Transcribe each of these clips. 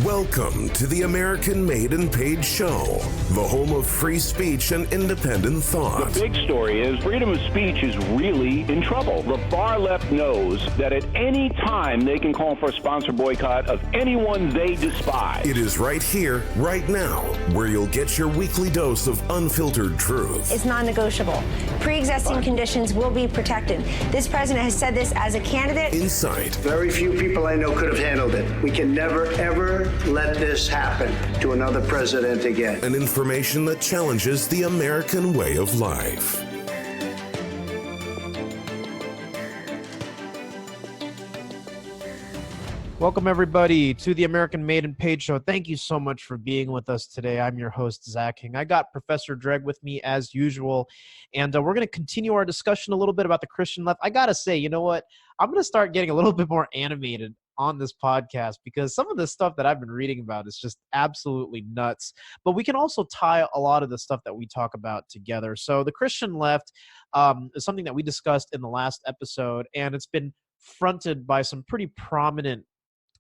Welcome to the American Made and Paid Show, the home of free speech and independent thought. The big story is freedom of speech is really in trouble. The far left knows that at any time they can call for a sponsor boycott of anyone they despise. It is right here, right now, where you'll get your weekly dose of unfiltered truth. It's non-negotiable. Pre-existing conditions will be protected. This president has said this as a candidate. Insight. Very few people I know could have handled it. We can never, ever let this happen to another president again. And information that challenges the American way of life. Welcome, everybody, to the American Made and Paid Show. Thank you so much for being with us today. I'm your host, Zach King. I got Professor Dreg with me as usual, and we're going to continue our discussion a little bit about the Christian left. I got to say, you know what? I'm going to start getting a little bit more animated on this podcast because some of the stuff that I've been reading about is just absolutely nuts. But we can also tie a lot of the stuff that we talk about together. So the Christian left is something that we discussed in the last episode, and it's been fronted by some pretty prominent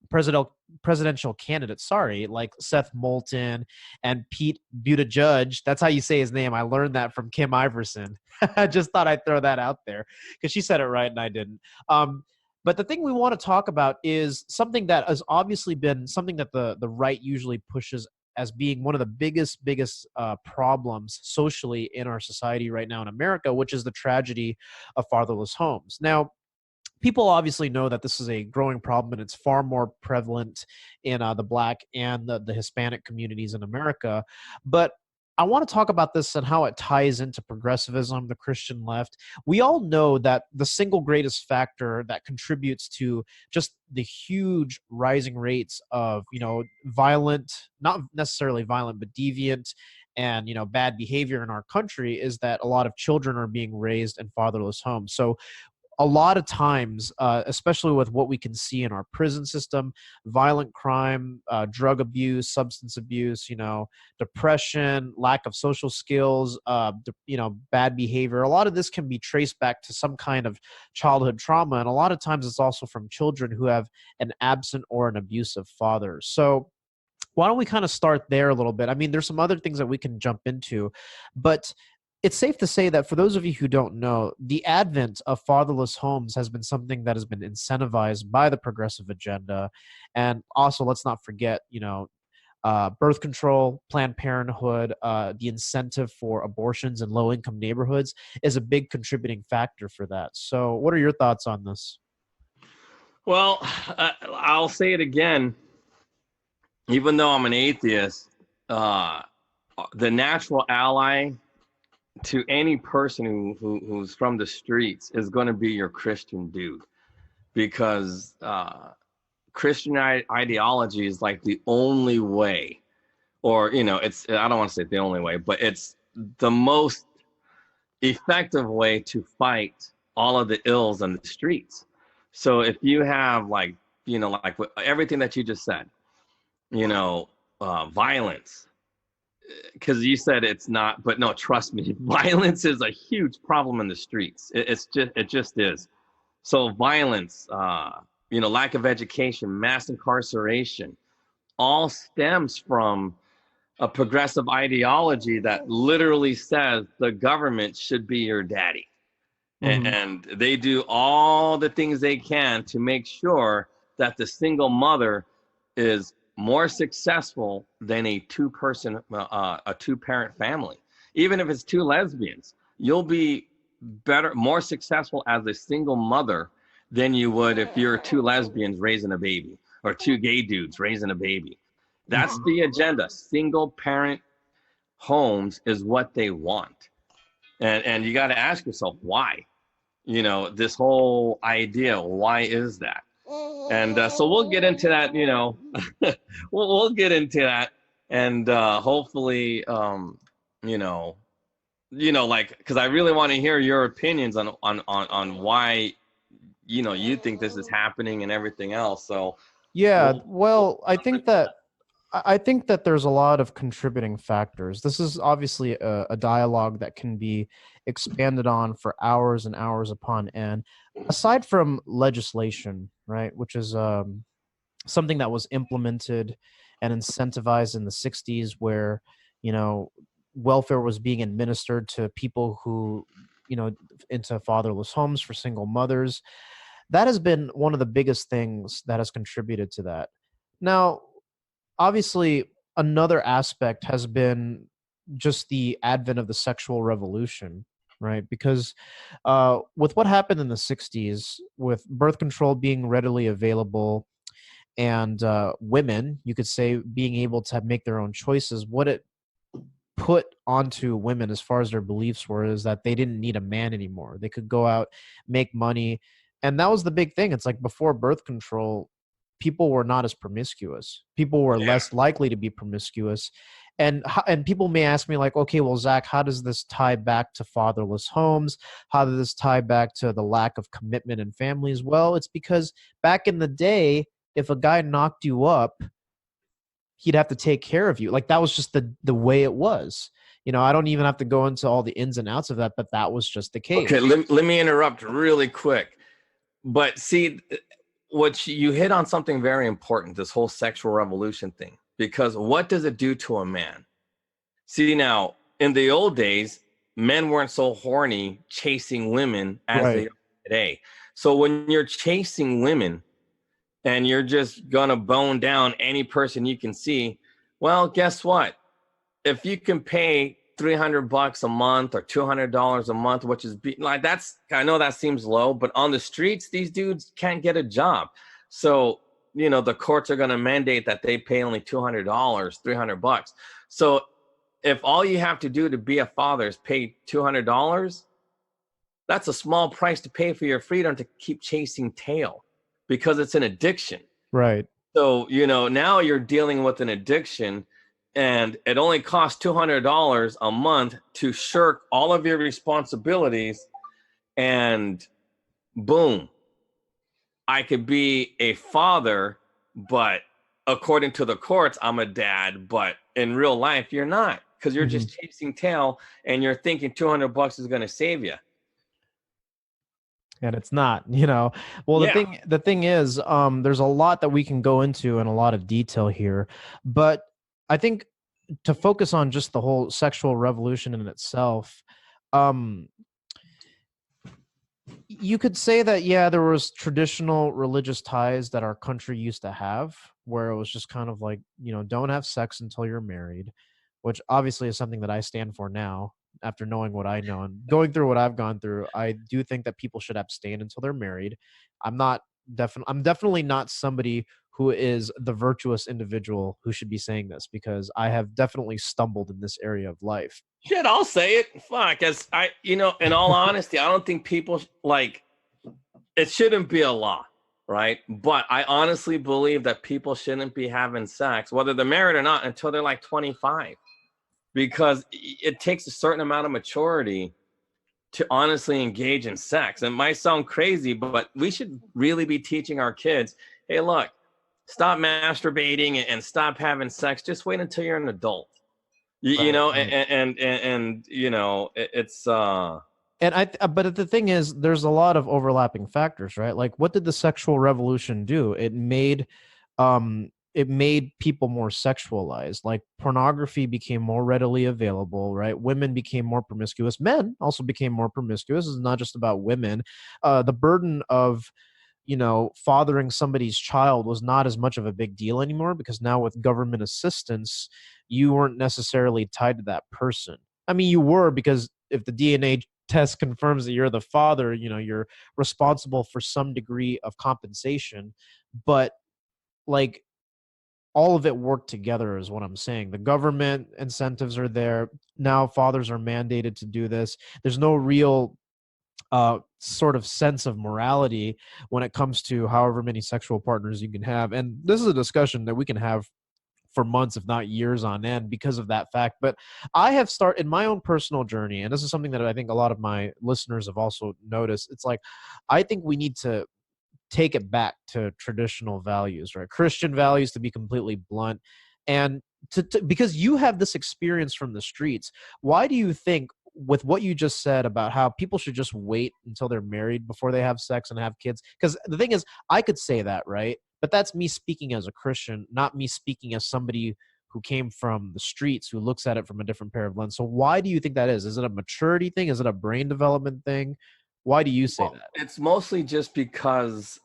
presidential candidates, like Seth Moulton and Pete Buttigieg. That's how you say his name. I learned that from Kim Iverson. I just thought I'd throw that out there because she said it right and I didn't. But the thing we want to talk about is something that has obviously been something that the right usually pushes as being one of the biggest problems socially in our society right now in America, which is the tragedy of fatherless homes. Now, people obviously know that this is a growing problem, and it's far more prevalent in the Black and the Hispanic communities in America. But I want to talk about this and how it ties into progressivism, the Christian left. We all know that the single greatest factor that contributes to just the huge rising rates of, violent, not necessarily violent, but deviant and, bad behavior in our country is that a lot of children are being raised in fatherless homes. So a lot of times, especially with what we can see in our prison system, violent crime, drug abuse, substance abuse, depression, lack of social skills, bad behavior. A lot of this can be traced back to some kind of childhood trauma. And a lot of times it's also from children who have an absent or an abusive father. So why don't we kind of start there a little bit? I mean, there's some other things that we can jump into, but it's safe to say that for those of you who don't know, the advent of fatherless homes has been something that has been incentivized by the progressive agenda. And also, let's not forget, birth control, Planned Parenthood, the incentive for abortions in low-income neighborhoods is a big contributing factor for that. So what are your thoughts on this? Well, I'll say it again. Even though I'm an atheist, the natural ally to any person who's from the streets is going to be your Christian dude, because Christian ideology is like the only way, or it's, I don't want to say the only way, but it's the most effective way to fight all of the ills on the streets. So if you have like everything that you just said, violence, because you said it's not, but no, trust me, violence is a huge problem in the streets. It just is. So violence, lack of education, mass incarceration, all stems from a progressive ideology that literally says the government should be your daddy. Mm-hmm. And they do all the things they can to make sure that the single mother is more successful than a two-parent family. Even if it's two lesbians, you'll be more successful as a single mother than you would if you're two lesbians raising a baby or two gay dudes raising a baby. That's the agenda. Single parent homes is what they want. And you got to ask yourself why. This whole idea, why is that? And so we'll get into that, we'll get into that. And hopefully, because I really want to hear your opinions on why, you think this is happening and everything else. So, yeah, well, I think that there's a lot of contributing factors. This is obviously a dialogue that can be expanded on for hours and hours upon end. Aside from legislation, right, which is something that was implemented and incentivized in the 60s, where, you know, welfare was being administered to people who, you know, into fatherless homes for single mothers. That has been one of the biggest things that has contributed to that. Now, obviously, another aspect has been just the advent of the sexual revolution, right? Because with what happened in the 60s, with birth control being readily available, and women, you could say, being able to make their own choices, what it put onto women as far as their beliefs were is that they didn't need a man anymore. They could go out, make money. And that was the big thing. It's like before birth control, people were not as promiscuous. People were less likely to be promiscuous. And people may ask me like, okay, well, Zach, how does this tie back to fatherless homes? How does this tie back to the lack of commitment in families? Well, it's because back in the day, if a guy knocked you up, he'd have to take care of you. Like that was just the way it was. You know, I don't even have to go into all the ins and outs of that, but that was just the case. Okay, let me interrupt really quick. But see, what you hit on something very important, this whole sexual revolution thing, because what does it do to a man? See, now, in the old days, men weren't so horny chasing women as they are today. So when you're chasing women, and you're just gonna bone down any person you can see, well, guess what? If you can pay $300 a month or $200 a month, which is like, that's, I know that seems low, but on the streets, these dudes can't get a job. So, you know, the courts are gonna mandate that they pay only $200, $300. So if all you have to do to be a father is pay $200, that's a small price to pay for your freedom to keep chasing tail, because it's an addiction. Right. So, you know, now you're dealing with an addiction, and it only costs $200 a month to shirk all of your responsibilities, and boom, I could be a father, but according to the courts, I'm a dad, but in real life, you're not, because you're just chasing tail and you're thinking $200 is going to save you. And it's not, you know. Well, the thing is, there's a lot that we can go into in a lot of detail here, but I think to focus on just the whole sexual revolution in itself, you could say that, yeah, there was traditional religious ties that our country used to have, where it was just kind of like, you know, don't have sex until you're married, which obviously is something that I stand for now. After knowing what I know and going through what I've gone through, I do think that people should abstain until they're married. I'm definitely not somebody who is the virtuous individual who should be saying this, because I have definitely stumbled in this area of life. Shit, I'll say it. Fuck, as I, you know, in all honesty, I don't think people like, it shouldn't be a law, right? But I honestly believe that people shouldn't be having sex, whether they're married or not, until they're like 25. Because it takes a certain amount of maturity to honestly engage in sex. It might sound crazy, but we should really be teaching our kids, hey, look, stop masturbating and stop having sex. Just wait until you're an adult. You know, and you know, it's but the thing is, there's a lot of overlapping factors, right? Like, what did the sexual revolution do? It made people more sexualized. Like, pornography became more readily available, right? Women became more promiscuous. Men also became more promiscuous. It's not just about women. The burden of, you know, fathering somebody's child was not as much of a big deal anymore, because now with government assistance, you weren't necessarily tied to that person. I mean, you were, because if the DNA test confirms that you're the father, you know, you're responsible for some degree of compensation. But like, all of it worked together is what I'm saying. The government incentives are there. Now fathers are mandated to do this. There's no real sort of sense of morality when it comes to however many sexual partners you can have. And this is a discussion that we can have for months, if not years on end, because of that fact. But I have started my own personal journey, and this is something that I think a lot of my listeners have also noticed. It's like, I think we need to take it back to traditional values, right? Christian values, to be completely blunt. And because you have this experience from the streets, why do you think, with what you just said about how people should just wait until they're married before they have sex and have kids? Because the thing is, I could say that, right? But that's me speaking as a Christian, not me speaking as somebody who came from the streets, who looks at it from a different pair of lens. So why do you think that is? Is it a maturity thing? Is it a brain development thing? Why do you say that? It's mostly just because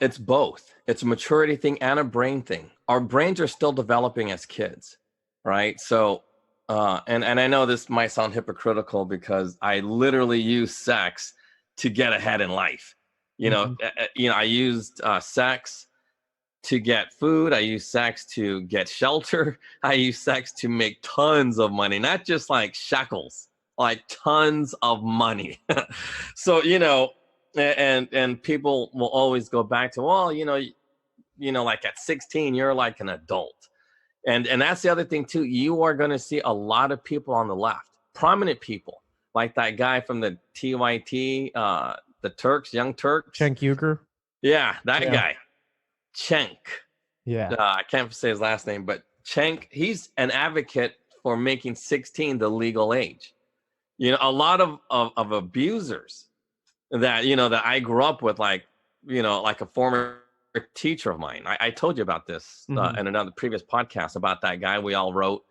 it's both. It's a maturity thing and a brain thing. Our brains are still developing as kids, right? So, and I know this might sound hypocritical because I literally use sex to get ahead in life. I used sex to get food. I use sex to get shelter. I use sex to make tons of money, not just like shekels, like tons of money. So, and people will always go back to, well, like at 16, you're like an adult. And that's the other thing too. You are going to see a lot of people on the left, prominent people, like that guy from the TYT, the Turks, Young Turks. Cenk Uygur? Yeah, that guy. Cenk. Yeah. I can't say his last name, but Cenk, he's an advocate for making 16 the legal age. A lot of abusers that, that I grew up with, like a former teacher of mine. I told you about this in another previous podcast about that guy. We all wrote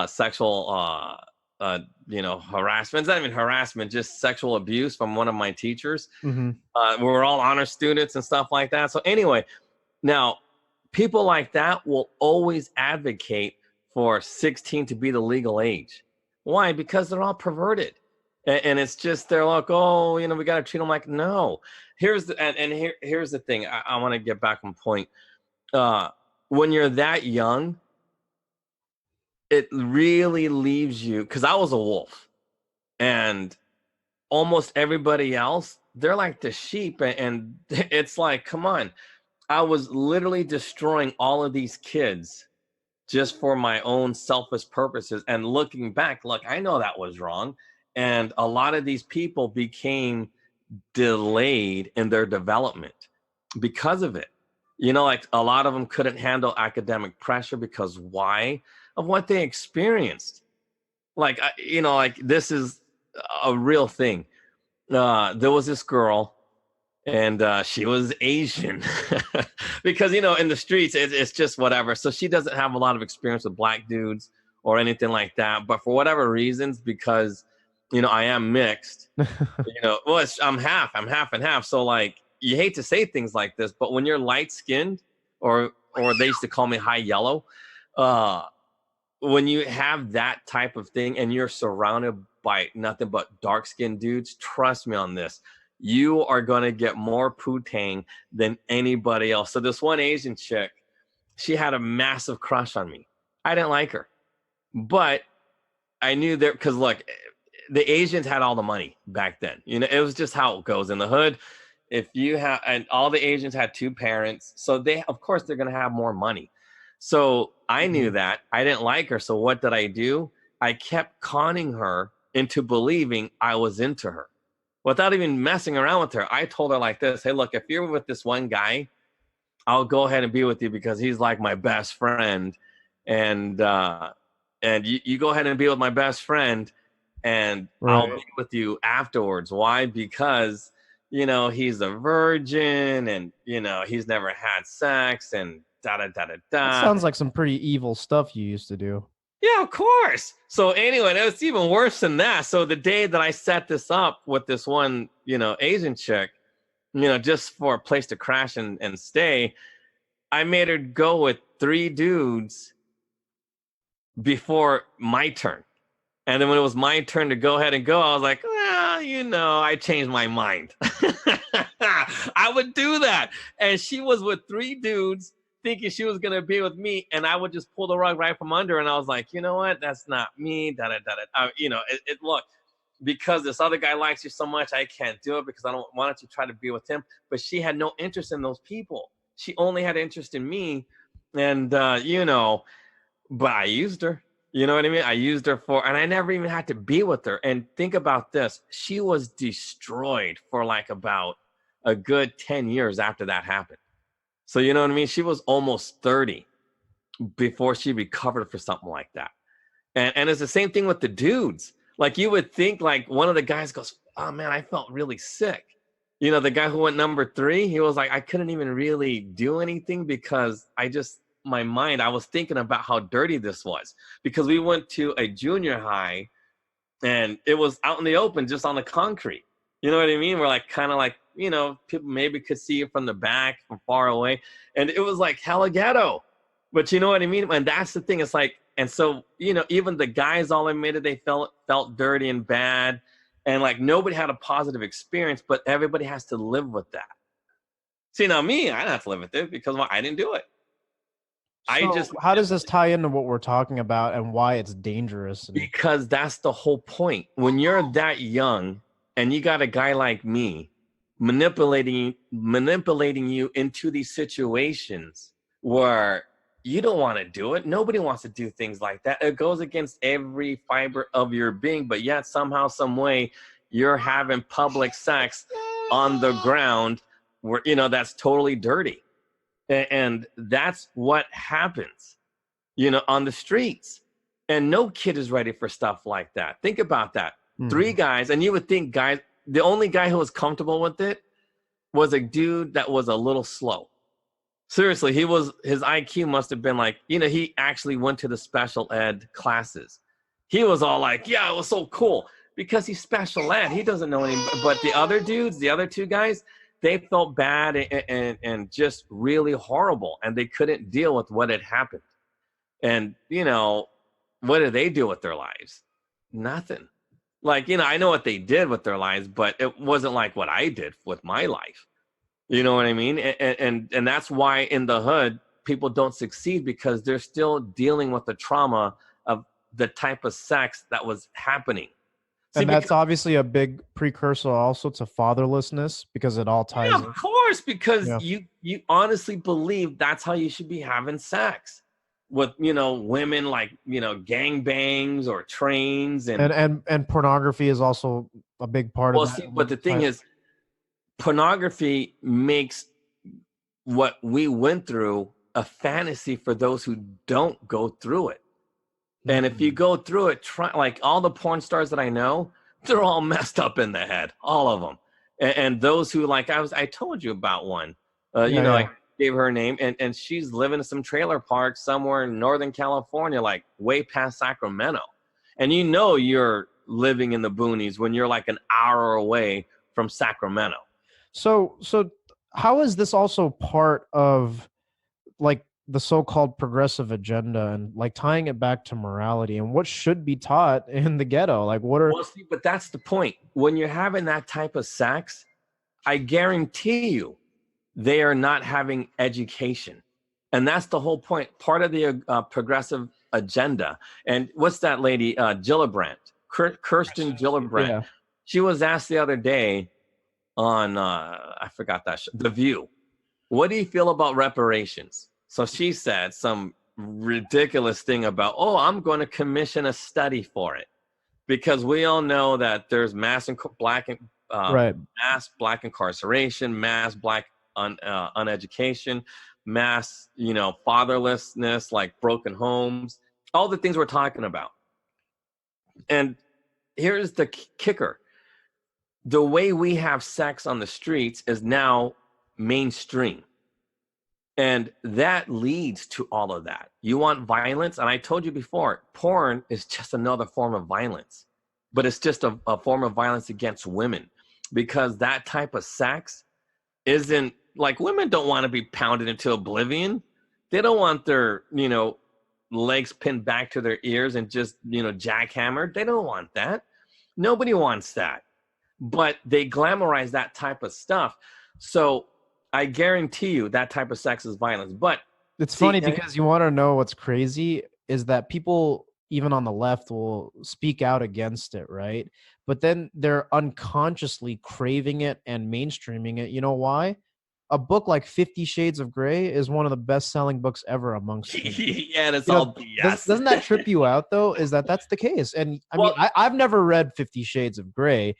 sexual, harassment. It's not even harassment, just sexual abuse from one of my teachers. We were all honor students and stuff like that. So anyway, now people like that will always advocate for 16 to be the legal age. Why? Because they're all perverted. And it's just, they're like, oh, we got to treat them like, no. Here's the thing. I want to get back on point. When you're that young, it really leaves you, because I was a wolf. And almost everybody else, they're like the sheep. And it's like, come on. I was literally destroying all of these kids just for my own selfish purposes. And looking back, look, I know that was wrong. And a lot of these people became delayed in their development because of it. Like a lot of them couldn't handle academic pressure because why? Of what they experienced. Like, like this is a real thing. There was this girl, and she was Asian because, in the streets, it's just whatever. So she doesn't have a lot of experience with black dudes or anything like that. But for whatever reasons, because, I am mixed, well, I'm half and half. So like, you hate to say things like this, but when you're light skinned, or they used to call me high yellow, when you have that type of thing and you're surrounded by nothing but dark skinned dudes, trust me on this, you are going to get more poo-tang than anybody else. So this one Asian chick, she had a massive crush on me. I didn't like her, but I knew that, because look, the Asians had all the money back then. It was just how it goes in the hood. If you have, and all the Asians had two parents, so of course they're going to have more money. So I knew that. I didn't like her. So what did I do? I kept conning her into believing I was into her without even messing around with her. I told her like this, hey, look, if you're with this one guy, I'll go ahead and be with you because he's like my best friend. And you go ahead and be with my best friend, and right. I'll be with you afterwards. Why? Because, he's a virgin, and, he's never had sex, and da-da-da-da-da. That sounds like some pretty evil stuff you used to do. Yeah, of course. So anyway, it was even worse than that. So the day that I set this up with this one, Asian chick, just for a place to crash and stay, I made her go with 3 dudes before my turn. And then when it was my turn to go ahead and go, I was like, well, I changed my mind. I would do that. And she was with 3 dudes thinking she was going to be with me. And I would just pull the rug right from under. And I was like, you know what? That's not me. Look, because this other guy likes you so much, I can't do it because I don't want to try to be with him. But she had no interest in those people. She only had interest in me. And, but I used her. You know what I mean? I used her and I never even had to be with her. And think about this. She was destroyed for like about a good 10 years after that happened. So, you know what I mean? She was almost 30 before she recovered for something like that. And it's the same thing with the dudes. Like you would think like one of the guys goes, oh man, I felt really sick. The guy who went number 3, he was like, I couldn't even really do anything because I was thinking about how dirty this was, because we went to a junior high and it was out in the open, just on the concrete. You know what I mean? We're like, kind of like, people maybe could see it from the back, from far away. And it was like hella ghetto. But you know what I mean? And that's the thing. It's like, and so, even the guys all admitted they felt dirty and bad. And like nobody had a positive experience, but everybody has to live with that. See, now me, I don't have to live with it because I didn't do it. So how does this tie into what we're talking about and why it's dangerous? Because that's the whole point. When you're that young and you got a guy like me manipulating you into these situations where you don't want to do it. Nobody wants to do things like that. It goes against every fiber of your being, but yet somehow, some way, you're having public sex on the ground where, that's totally dirty. And that's what happens, on the streets. And no kid is ready for stuff like that. Think about that. 3 guys, and you would think the only guy who was comfortable with it was a dude that was a little slow. Seriously, his IQ must have been like, he actually went to the special ed classes. He was all like, yeah, it was so cool because he's special ed. He doesn't know any, but the other dudes, the other 2 guys, they felt bad and just really horrible, and they couldn't deal with what had happened. And, what did they do with their lives? Nothing. Like, I know what they did with their lives, but it wasn't like what I did with my life. You know what I mean? And that's why in the hood, people don't succeed, because they're still dealing with the trauma of the type of sex that was happening. And that's obviously a big precursor also to fatherlessness, because it all ties in. Of course, because you honestly believe that's how you should be having sex with, women, like, gangbangs or trains. And pornography is also a big part of that. But the thing is, pornography makes what we went through a fantasy for those who don't go through it. And if you go through it, like all the porn stars that I know, they're all messed up in the head, all of them. And those who, like, I told you about one, I gave her name, and she's living in some trailer park somewhere in Northern California, like way past Sacramento. And you're living in the boonies when you're like an hour away from Sacramento. So how is this also part of like the so-called progressive agenda, and like tying it back to morality and what should be taught in the ghetto? Like but that's the point. When you're having that type of sex, I guarantee you they are not having education. And that's the whole point. Part of the progressive agenda. And what's that lady, Gillibrand, Kirsten Gillibrand. Yeah. She was asked the other day on, I forgot that show, The View, what do you feel about reparations? So she said some ridiculous thing about, I'm going to commission a study for it, because we all know that there's mass black incarceration, mass black uneducation, mass, fatherlessness, like broken homes, all the things we're talking about. And here's the kicker. The way we have sex on the streets is now mainstream. And that leads to all of that. You want violence? And I told you before, porn is just another form of violence. But it's just a form of violence against women. Because that type of sex isn't, like, women don't want to be pounded into oblivion. They don't want their, legs pinned back to their ears and just, jackhammered. They don't want that. Nobody wants that. But they glamorize that type of stuff. So I guarantee you that type of sex is violence. But it's funny because you want to know what's crazy is that people, even on the left, will speak out against it, right? But then they're unconsciously craving it and mainstreaming it. You know why? A book like 50 Shades of Grey is one of the best-selling books ever amongst them. Yeah, that's all BS. Doesn't that trip you out, though, is that's the case? And I mean, I've never read 50 Shades of Grey,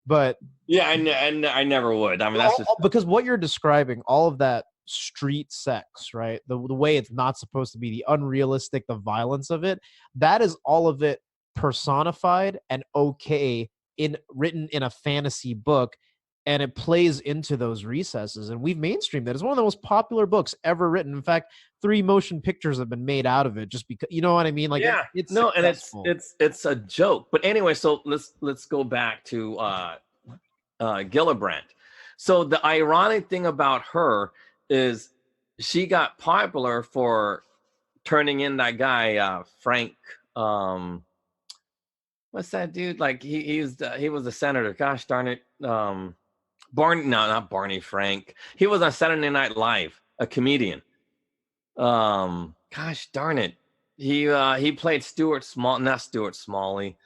but yeah, I never would. I mean, that's just because what you're describing, all of that street sex, right? The way it's not supposed to be, the unrealistic, the violence of it, that is all of it personified and written in a fantasy book and it plays into those recesses, and we've mainstreamed that. It's one of the most popular books ever written. In fact, 3 motion pictures have been made out of it just because, you know what I mean? Like, Yeah, it's no, successful. and it's a joke. But anyway, so let's go back to Gillibrand. So the ironic thing about her is she got popular for turning in that guy Frank. What's that dude? Like he was a senator. Gosh darn it. Barney, no, not Barney Frank. He was on Saturday Night Live, a comedian. Gosh darn it. He played not Stuart Smalley.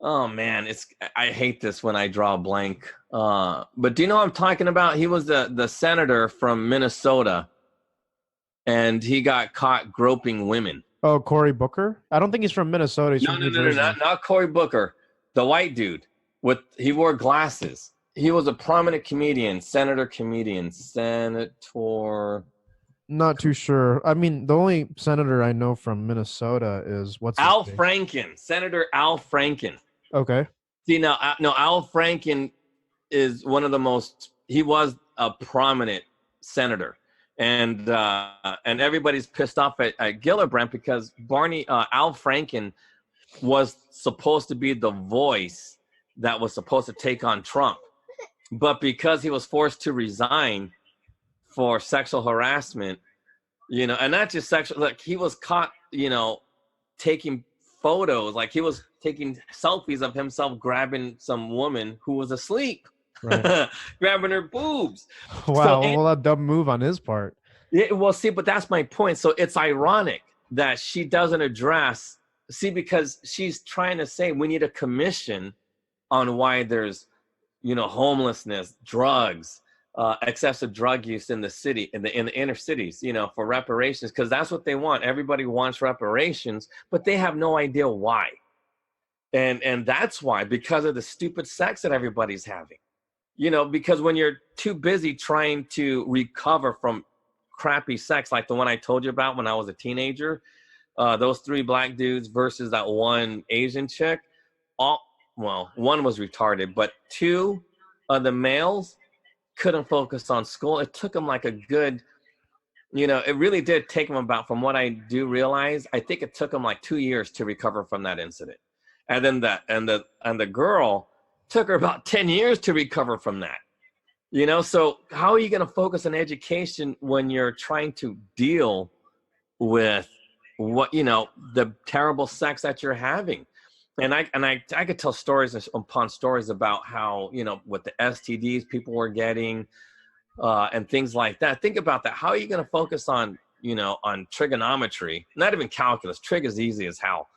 Oh man, I hate this when I draw a blank. But do you know what I'm talking about? He was the senator from Minnesota, and he got caught groping women. Oh, Cory Booker? I don't think he's from Minnesota. He's from New Jersey. Not Cory Booker. The white dude he wore glasses. He was a prominent comedian, senator. Not too sure. I mean, the only senator I know from Minnesota is Al Franken, Senator Al Franken. Okay. See now, Al Franken is one of the most. He was a prominent senator, and everybody's pissed off at Gillibrand because Al Franken was supposed to be the voice that was supposed to take on Trump, but because he was forced to resign for sexual harassment, and not just sexual, like he was caught, taking photos, like he was taking selfies of himself grabbing some woman who was asleep, right. Grabbing her boobs. Wow, well, a dumb move on his part. Yeah, well, see, but that's my point. So it's ironic that she doesn't address, because she's trying to say we need a commission on why there's, homelessness, drugs, excessive drug use in the city, in the inner cities, for reparations, because that's what they want. Everybody wants reparations, but they have no idea why. And that's why, because of the stupid sex that everybody's having, because when you're too busy trying to recover from crappy sex, like the one I told you about when I was a teenager, those 3 black dudes versus that one Asian chick, one was retarded, but 2 of the males couldn't focus on school. It took them like a good, it really did take them about, from what I do realize, I think it took them like 2 years to recover from that incident. And then the girl took her about 10 years to recover from that. So how are you going to focus on education when you're trying to deal with what, the terrible sex that you're having? And I could tell stories upon stories about how, with the STDs people were getting, and things like that. Think about that. How are you going to focus on, on trigonometry? Not even calculus. Trig is easy as hell.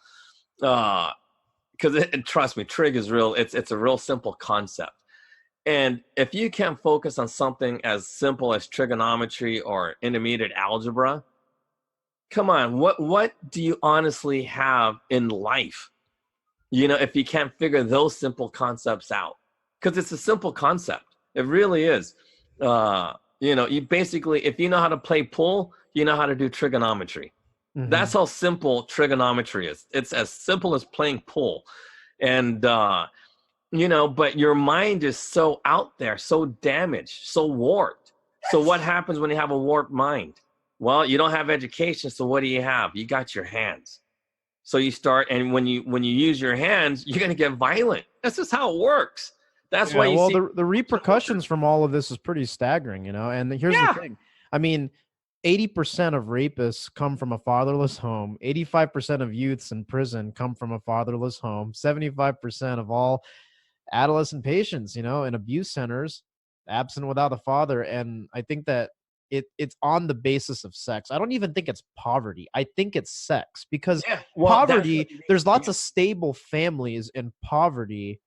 Because trust me, trig is real. It's a real simple concept. And if you can't focus on something as simple as trigonometry or intermediate algebra, come on, what do you honestly have in life? If you can't figure those simple concepts out, because it's a simple concept. It really is. You basically, if you know how to play pool, you know how to do trigonometry. Mm-hmm. That's how simple trigonometry is. It's as simple as playing pool. And, but your mind is so out there, so damaged, so warped. So what happens when you have a warped mind? Well, you don't have education. So what do you have? You got your hands. So you start, and when you use your hands, you're going to get violent. That's just how it works. That's why you see the repercussions from all of this is pretty staggering, And here's the thing. I mean, 80% of rapists come from a fatherless home. 85% of youths in prison come from a fatherless home. 75% of all adolescent patients, in abuse centers, absent without a father. And I think that it's on the basis of sex. I don't even think it's poverty. I think it's sex, because poverty, there's lots of stable families in poverty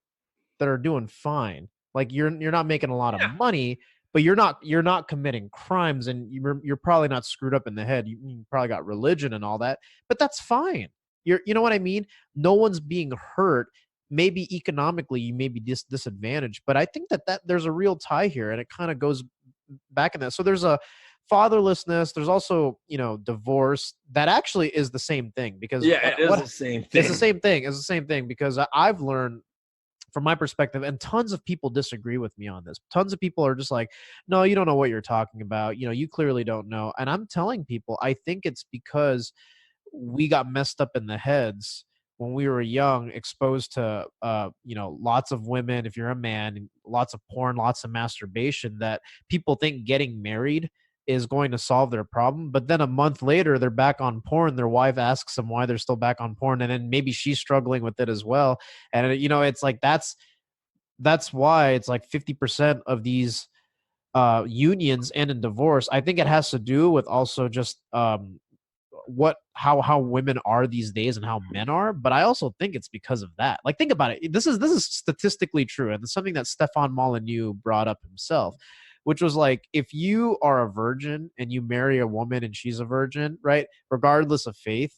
that are doing fine. Like you're not making a lot of money, but you're not committing crimes, and you're probably not screwed up in the head. You probably got religion and all that, but that's fine. You know what I mean? No one's being hurt. Maybe economically you may be disadvantaged, but I think that there's a real tie here, and it kind of goes back in that. So there's a fatherlessness. There's also, divorce. That actually is the same thing, because it is the same thing. It's the same thing. It's the same thing, because I've learned from my perspective, and tons of people disagree with me on this. Tons of people are just like, no, you don't know what you're talking about. You clearly don't know. And I'm telling people, I think it's because we got messed up in the heads when we were young, exposed to lots of women, if you're a man, lots of porn, lots of masturbation, that people think getting married is going to solve their problem. But then a month later, they're back on porn. Their wife asks them why they're still back on porn, and then maybe she's struggling with it as well. And it's like that's why it's like 50% of these unions end in divorce. I think it has to do with also just how women are these days and how men are, but I also think it's because of that. Like, think about it. This is statistically true, and it's something that Stefan Molyneux brought up himself, which was like, if you are a virgin and you marry a woman and she's a virgin, right, regardless of faith,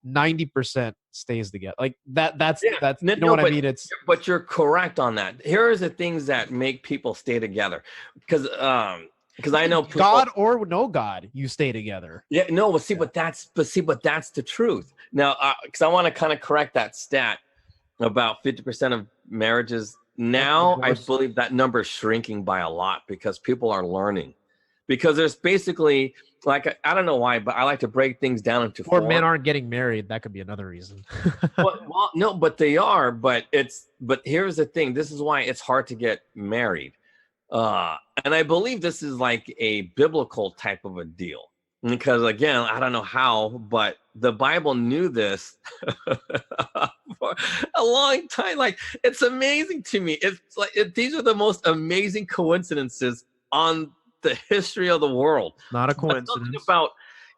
90% stays together. Like that's you know what I mean? But you're correct on that. Here are the things that make people stay together, because I know people, God or no God, you stay together. Yeah, no, but that's the truth. Now, because I want to kind of correct that stat about 50% of marriages now. I believe that number is shrinking by a lot because people are learning. Because there's basically, like, I don't know why, but I like to break things down into four. Or men aren't getting married. That could be another reason. well, no, but they are. But here's the thing. This is why it's hard to get married. And I believe this is like a biblical type of a deal. Because again, I don't know how, but the Bible knew this for a long time. Like, it's amazing to me. It's like these are the most amazing coincidences on the history of the world. Not a coincidence. About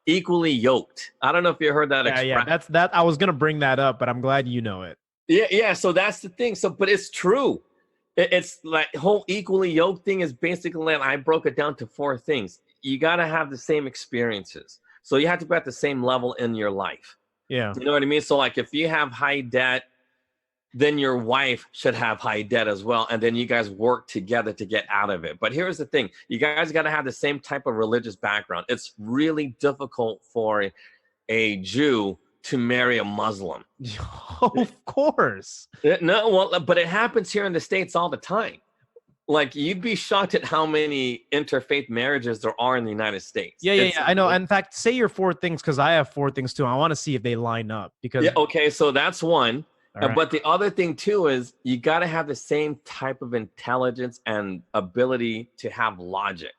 equally yoked. I don't know if you heard that expression. Yeah, that's that. I was gonna bring that up, but I'm glad you know it. Yeah. So that's the thing. But it's true. It's like whole equally yoked thing is basically, I broke it down to 4 things. You got to have the same experiences. So you have to be at the same level in your life. Yeah. You know what I mean? So like if you have high debt, then your wife should have high debt as well. And then you guys work together to get out of it. But here's the thing. You guys got to have the same type of religious background. It's really difficult for a Jew to marry a Muslim. Of course. No, well, but it happens here in the States all the time. Like, you'd be shocked at how many interfaith marriages there are in the United States. Yeah. I know. In fact, say your 4 things, because I have 4 things too. I want to see if they line up. Because okay, so that's one. Right. But the other thing too is you got to have the same type of intelligence and ability to have logic.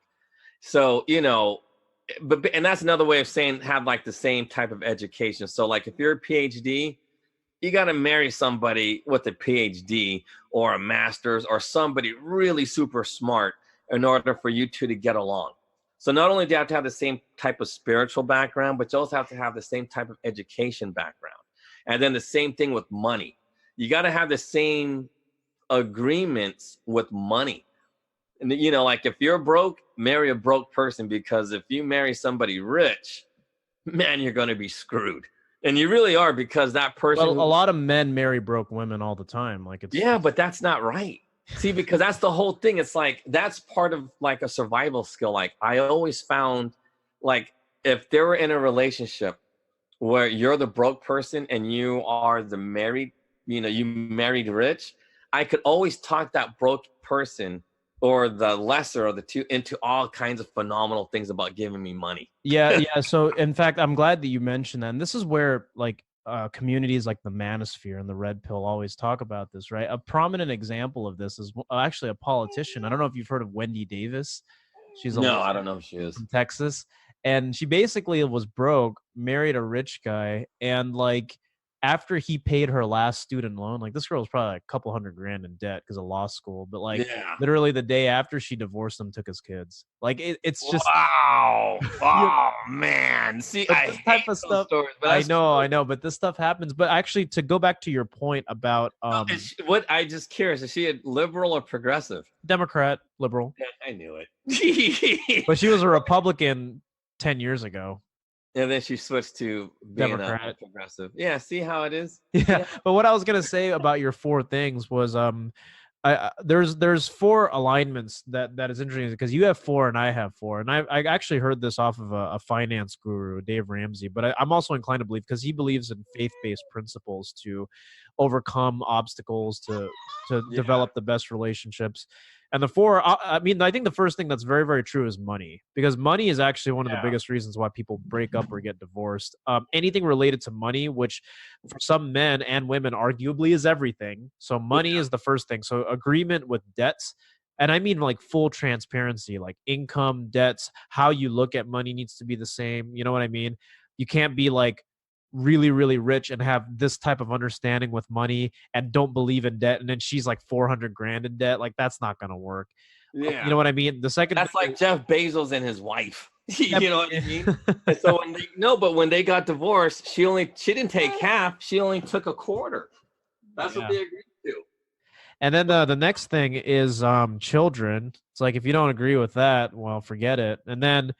So, and that's another way of saying have like the same type of education. So like if you're a PhD, you got to marry somebody with a PhD or a master's or somebody really super smart in order for you two to get along. So not only do you have to have the same type of spiritual background, but you also have to have the same type of education background. And then the same thing with money. You got to have the same agreements with money. And, like if you're broke, marry a broke person, because if you marry somebody rich, man, you're going to be screwed. And you really are, because that person. Well, a lot of men marry broke women all the time. Like but that's not right. See, because that's the whole thing. It's like, that's part of like a survival skill. Like I always found, like if they were in a relationship where you're the broke person and you are the married, you married rich, I could always talk that broke person or the lesser of the two into all kinds of phenomenal things about giving me money. Yeah. So in fact, I'm glad that you mentioned that. And this is where like communities like the Manosphere and the Red Pill always talk about this, right? A prominent example of this is actually a politician. I don't know if you've heard of Wendy Davis. I don't know if she is. From Texas. And she basically was broke, married a rich guy, and like after he paid her last student loan, like this girl was probably like a couple $100,000 in debt because of law school, but like literally the day after she divorced him, took his kids. Like it's just wow. Oh man. See, I this type of stuff. Stories, I know, but this stuff happens. But actually, to go back to your point about what I just curious, is she a liberal or progressive? Democrat, liberal. Yeah, I knew it. But she was a Republican 10 years ago. And then she switched to being Democrat. a progressive. Yeah, see how it is? Yeah. But what I was going to say about your 4 things was There's four alignments that is interesting because you have four and I have four, and I actually heard this off of a finance guru, Dave Ramsey, but I'm also inclined to believe because he believes in faith-based principles to overcome obstacles to Yeah. develop the best relationships. And the four, I mean, I think the first thing that's very, very true is money, because money is actually one of the biggest reasons why people break up or get divorced. Anything related to money, which for some men and women arguably is everything. So money is the first thing. So agreement with debts. And I mean like full transparency, like income, debts, how you look at money needs to be the same. You know what I mean? You can't be like really, really rich and have this type of understanding with money and don't believe in debt. And then she's like 400 grand in debt. Like that's not going to work. Yeah. You know what I mean? The second That's like Jeff Bezos and his wife. You know what I mean? And so when they got divorced, she didn't take half. She only took a quarter. That's what they agreed to. And then the next thing is children. It's like if you don't agree with that, well, forget it. And then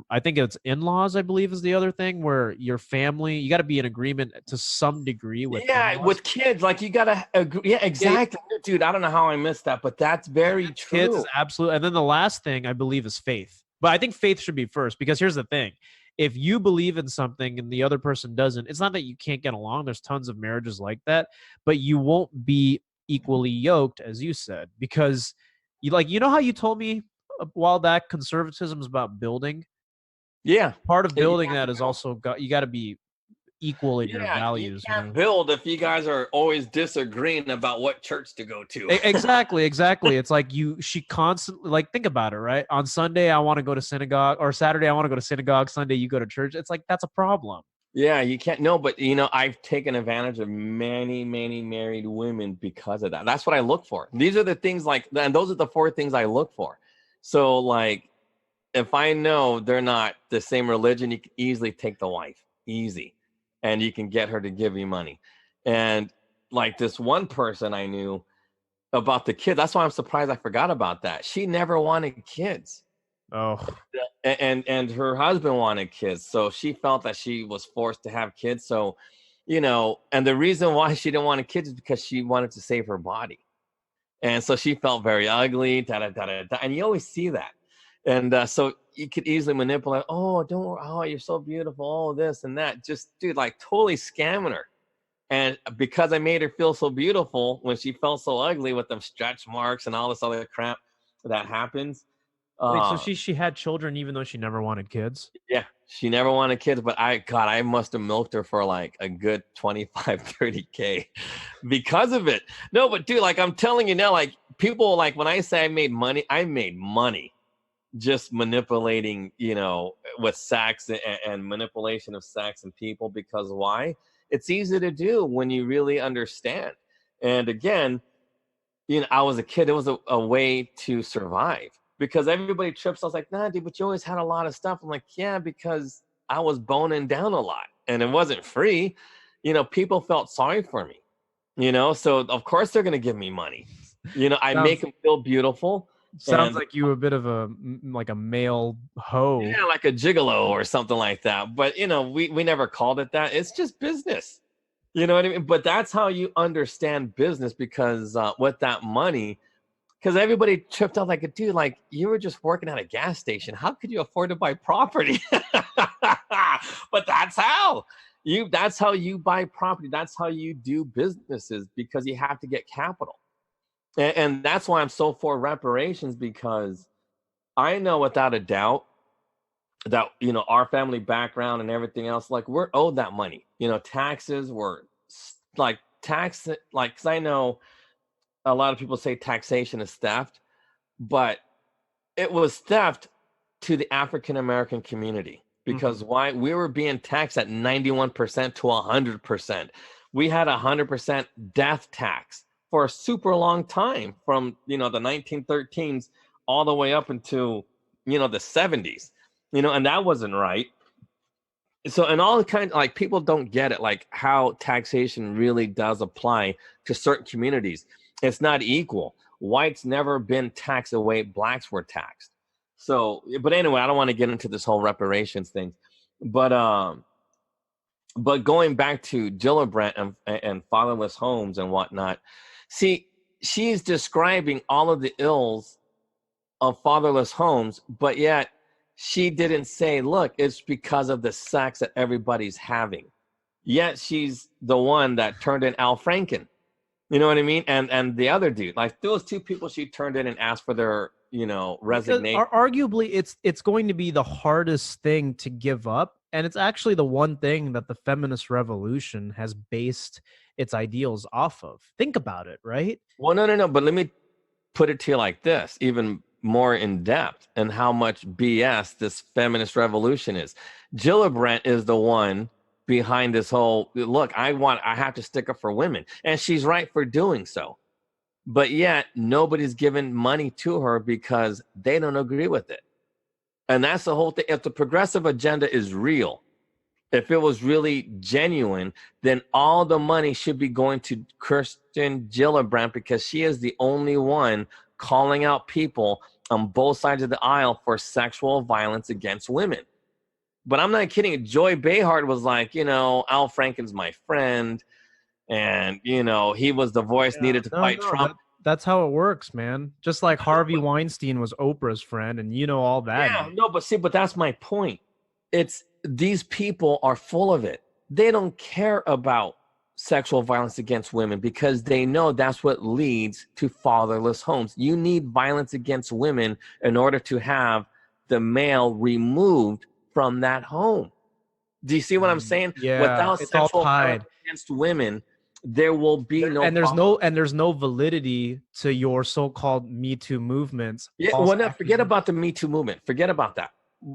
I think it's in-laws, I believe, is the other thing where your family, you got to be in agreement to some degree with in-laws. With kids, like you gotta agree. Yeah, exactly, dude. I don't know how I missed that, but that's very true. Kids is absolute. And then the last thing I believe is faith. But I think faith should be first, because here's the thing: if you believe in something and the other person doesn't, it's not that you can't get along. There's tons of marriages like that, but you won't be equally yoked, as you said, because you know how you told me a while back, conservatism is about building. Yeah, part of building that is also you got to be equal in your values. You can't build if you guys are always disagreeing about what church to go to. Exactly. It's like she constantly, like, think about it, right? On Sunday I want to go to synagogue, or Saturday I want to go to synagogue, Sunday you go to church. It's like that's a problem. Yeah, you can't. No, but I've taken advantage of many, many married women because of that. That's what I look for. These are the things and those are the four things I look for. So like, if I know they're not the same religion, you can easily take the wife, easy. And you can get her to give you money. And like this one person I knew about the kids, that's why I'm surprised I forgot about that. She never wanted kids. Oh. And her husband wanted kids. So she felt that she was forced to have kids. So, and the reason why she didn't want kids is because she wanted to save her body. And so she felt very ugly, and you always see that. And so you could easily manipulate. Oh, don't worry. Oh, you're so beautiful. Oh, this and that. Just, dude, like totally scamming her. And because I made her feel so beautiful when she felt so ugly with them stretch marks and all this other crap that happens. Wait, so she had children even though she never wanted kids? Yeah, she never wanted kids. But I must have milked her for like a good 25, 30K because of it. No, but dude, like I'm telling you now, like people, like when I say I made money. Just manipulating, with sex and manipulation of sex and people. Because why? It's easy to do when you really understand. And again, I was a kid. It was a way to survive because everybody trips. I was like, nah, dude, but you always had a lot of stuff. I'm like, yeah, because I was boning down a lot and it wasn't free. People felt sorry for me, so of course they're going to give me money. I make them feel beautiful. Sounds like you were a bit of a male hoe. Yeah, like a gigolo or something like that. But, we never called it that. It's just business. You know what I mean? But that's how you understand business because with that money, because everybody tripped out like, dude, like you were just working at a gas station. How could you afford to buy property? But that's how you buy property. That's how you do businesses because you have to get capital. And that's why I'm so for reparations, because I know without a doubt that, our family background and everything else, like we're owed that money, taxes were like because I know a lot of people say taxation is theft, but it was theft to the African-American community because why? We were being taxed at 91% to 100%. We had 100% death tax for a super long time from, the 1913s all the way up into, the 70s, and that wasn't right. So, and all the kinds, like people don't get it, like how taxation really does apply to certain communities. It's not equal. Whites never been taxed the way blacks were taxed. So, but anyway, I don't want to get into this whole reparations thing, but going back to Gillibrand and fatherless homes and whatnot, see, she's describing all of the ills of fatherless homes, but yet she didn't say, look, it's because of the sex that everybody's having. Yet she's the one that turned in Al Franken. You know what I mean? And the other dude, like those two people she turned in and asked for their, resignation. Arguably, it's going to be the hardest thing to give up. And it's actually the one thing that the feminist revolution has based its ideals off of. Think about it, right? Well, no. But let me put it to you like this, even more in depth, and how much BS this feminist revolution is. Gillibrand is the one behind this whole, look, I have to stick up for women. And she's right for doing so. But yet nobody's given money to her because they don't agree with it. And that's the whole thing. If the progressive agenda is real, if it was really genuine, then all the money should be going to Kirsten Gillibrand, because she is the only one calling out people on both sides of the aisle for sexual violence against women. But I'm not kidding. Joy Behar was like, Al Franken's my friend. And, he was the voice needed to fight Trump. That's how it works, man. Just like Harvey Weinstein was Oprah's friend, and all that. Yeah, no, but that's my point. It's these people are full of it. They don't care about sexual violence against women because they know that's what leads to fatherless homes. You need violence against women in order to have the male removed from that home. Do you see what I'm saying? Yeah, without sexual violence against women, there will be no. And there's no validity to your so-called Me Too movements. Yeah, forget about the Me Too movement. Forget about that.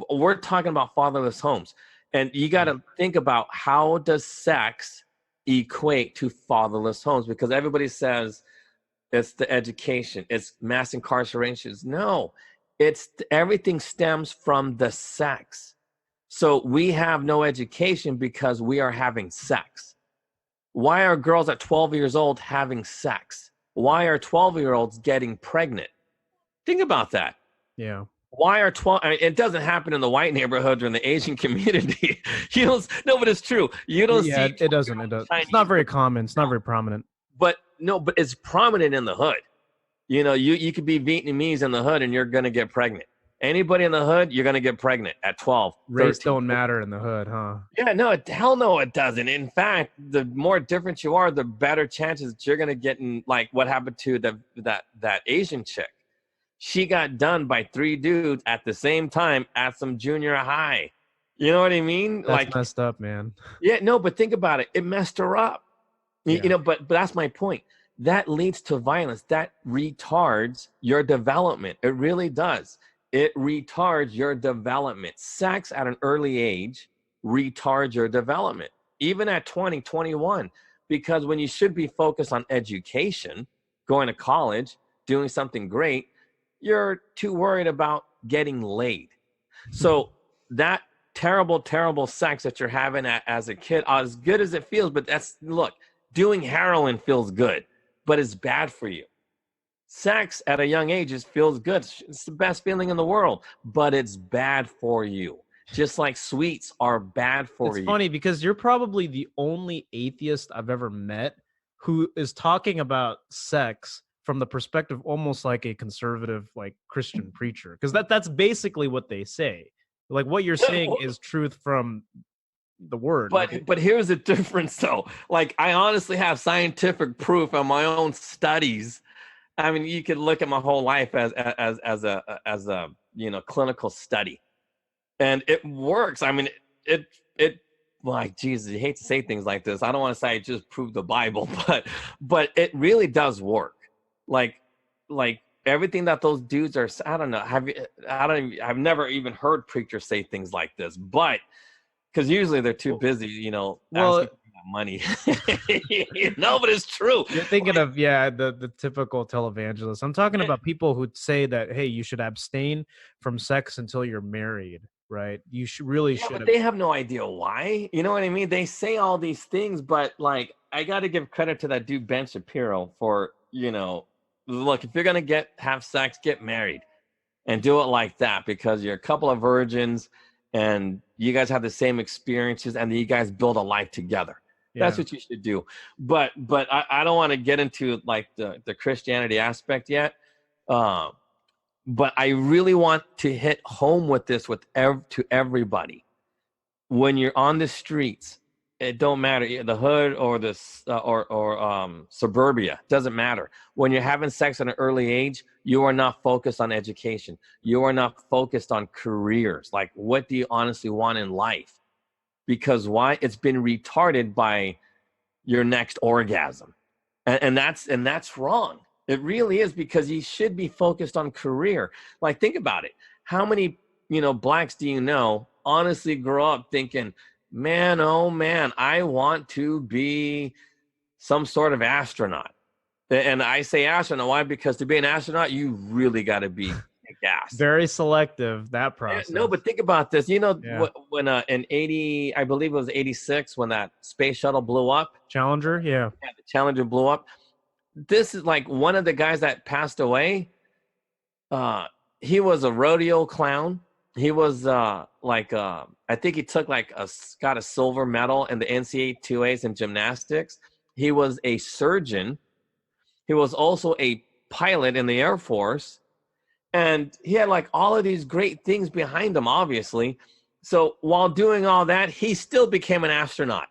We're talking about fatherless homes, and you got to think about how does sex equate to fatherless homes? Because everybody says it's the education, it's mass incarcerations. No, it's everything stems from the sex. So we have no education because we are having sex. Why are girls at 12 years old having sex? Why are 12-year-olds getting pregnant? Think about that. Yeah. Why are 12? I mean, it doesn't happen in the white neighborhoods or in the Asian community. No, but it's true. You don't see. It doesn't. It does. It's not very common. It's not very prominent. But it's prominent in the hood. You could be Vietnamese in the hood and you're gonna get pregnant. Anybody in the hood, you're gonna get pregnant at 12. Race don't matter in the hood, huh? Yeah, no, hell no, it doesn't. In fact, the more different you are, the better chances that you're gonna get in. Like what happened to that Asian chick. She got done by 3 dudes at the same time at some junior high. You know what I mean? That's messed up, man. Yeah, no, but think about it. It messed her up. Yeah. But that's my point. That leads to violence. That retards your development. It really does. It retards your development. Sex at an early age retards your development, even at 20, 21, because when you should be focused on education, going to college, doing something great, you're too worried about getting laid. So that terrible, terrible sex that you're having as a kid, as good as it feels, but doing heroin feels good, but it's bad for you. Sex at a young age feels good. It's the best feeling in the world, but it's bad for you. Just like sweets are bad for you. It's funny because you're probably the only atheist I've ever met who is talking about sex from the perspective almost like a conservative, like Christian preacher. Because that's basically what they say. Like what you're saying is truth from the word. But here's the difference though. Like I honestly have scientific proof on my own studies. I mean, you could look at my whole life as a clinical study, and it works. I mean, it like Jesus, you hate to say things like this. I don't want to say I just proved the Bible, but it really does work. Like everything that those dudes are. I don't know. I've never even heard preachers say things like this, but because usually they're too busy, asking money. No, but it's true. You're thinking of the typical televangelist. I'm talking about people who say that, hey, you should abstain from sex until you're married, right? You should. But they have no idea why. You know what I mean? They say all these things, but like I got to give credit to that dude Ben Shapiro for look, if you're gonna have sex, get married and do it like that because you're a couple of virgins and you guys have the same experiences and you guys build a life together. That's what you should do. But I don't want to get into like the Christianity aspect yet. But I really want to hit home with this to everybody. When you're on the streets, it don't matter the hood or the suburbia, doesn't matter. When you're having sex at an early age, you are not focused on education. You are not focused on careers. Like, what do you honestly want in life? Because why? It's been retarded by your next orgasm, and that's wrong. It really is, because you should be focused on career. Like, think about it. How many blacks do you know honestly grow up thinking, man, oh man, I want to be some sort of astronaut? And I say astronaut, why? Because to be an astronaut, you really got to be gas. Very selective, that process. No, but think about this. When in 80, I believe it was 86, when that space shuttle blew up. Challenger, yeah. The Challenger blew up. This is like one of the guys that passed away. He was a rodeo clown. He was I think he got a silver medal in the NCAAs in gymnastics. He was a surgeon. He was also a pilot in the Air Force. And he had like all of these great things behind him, obviously. So while doing all that, he still became an astronaut.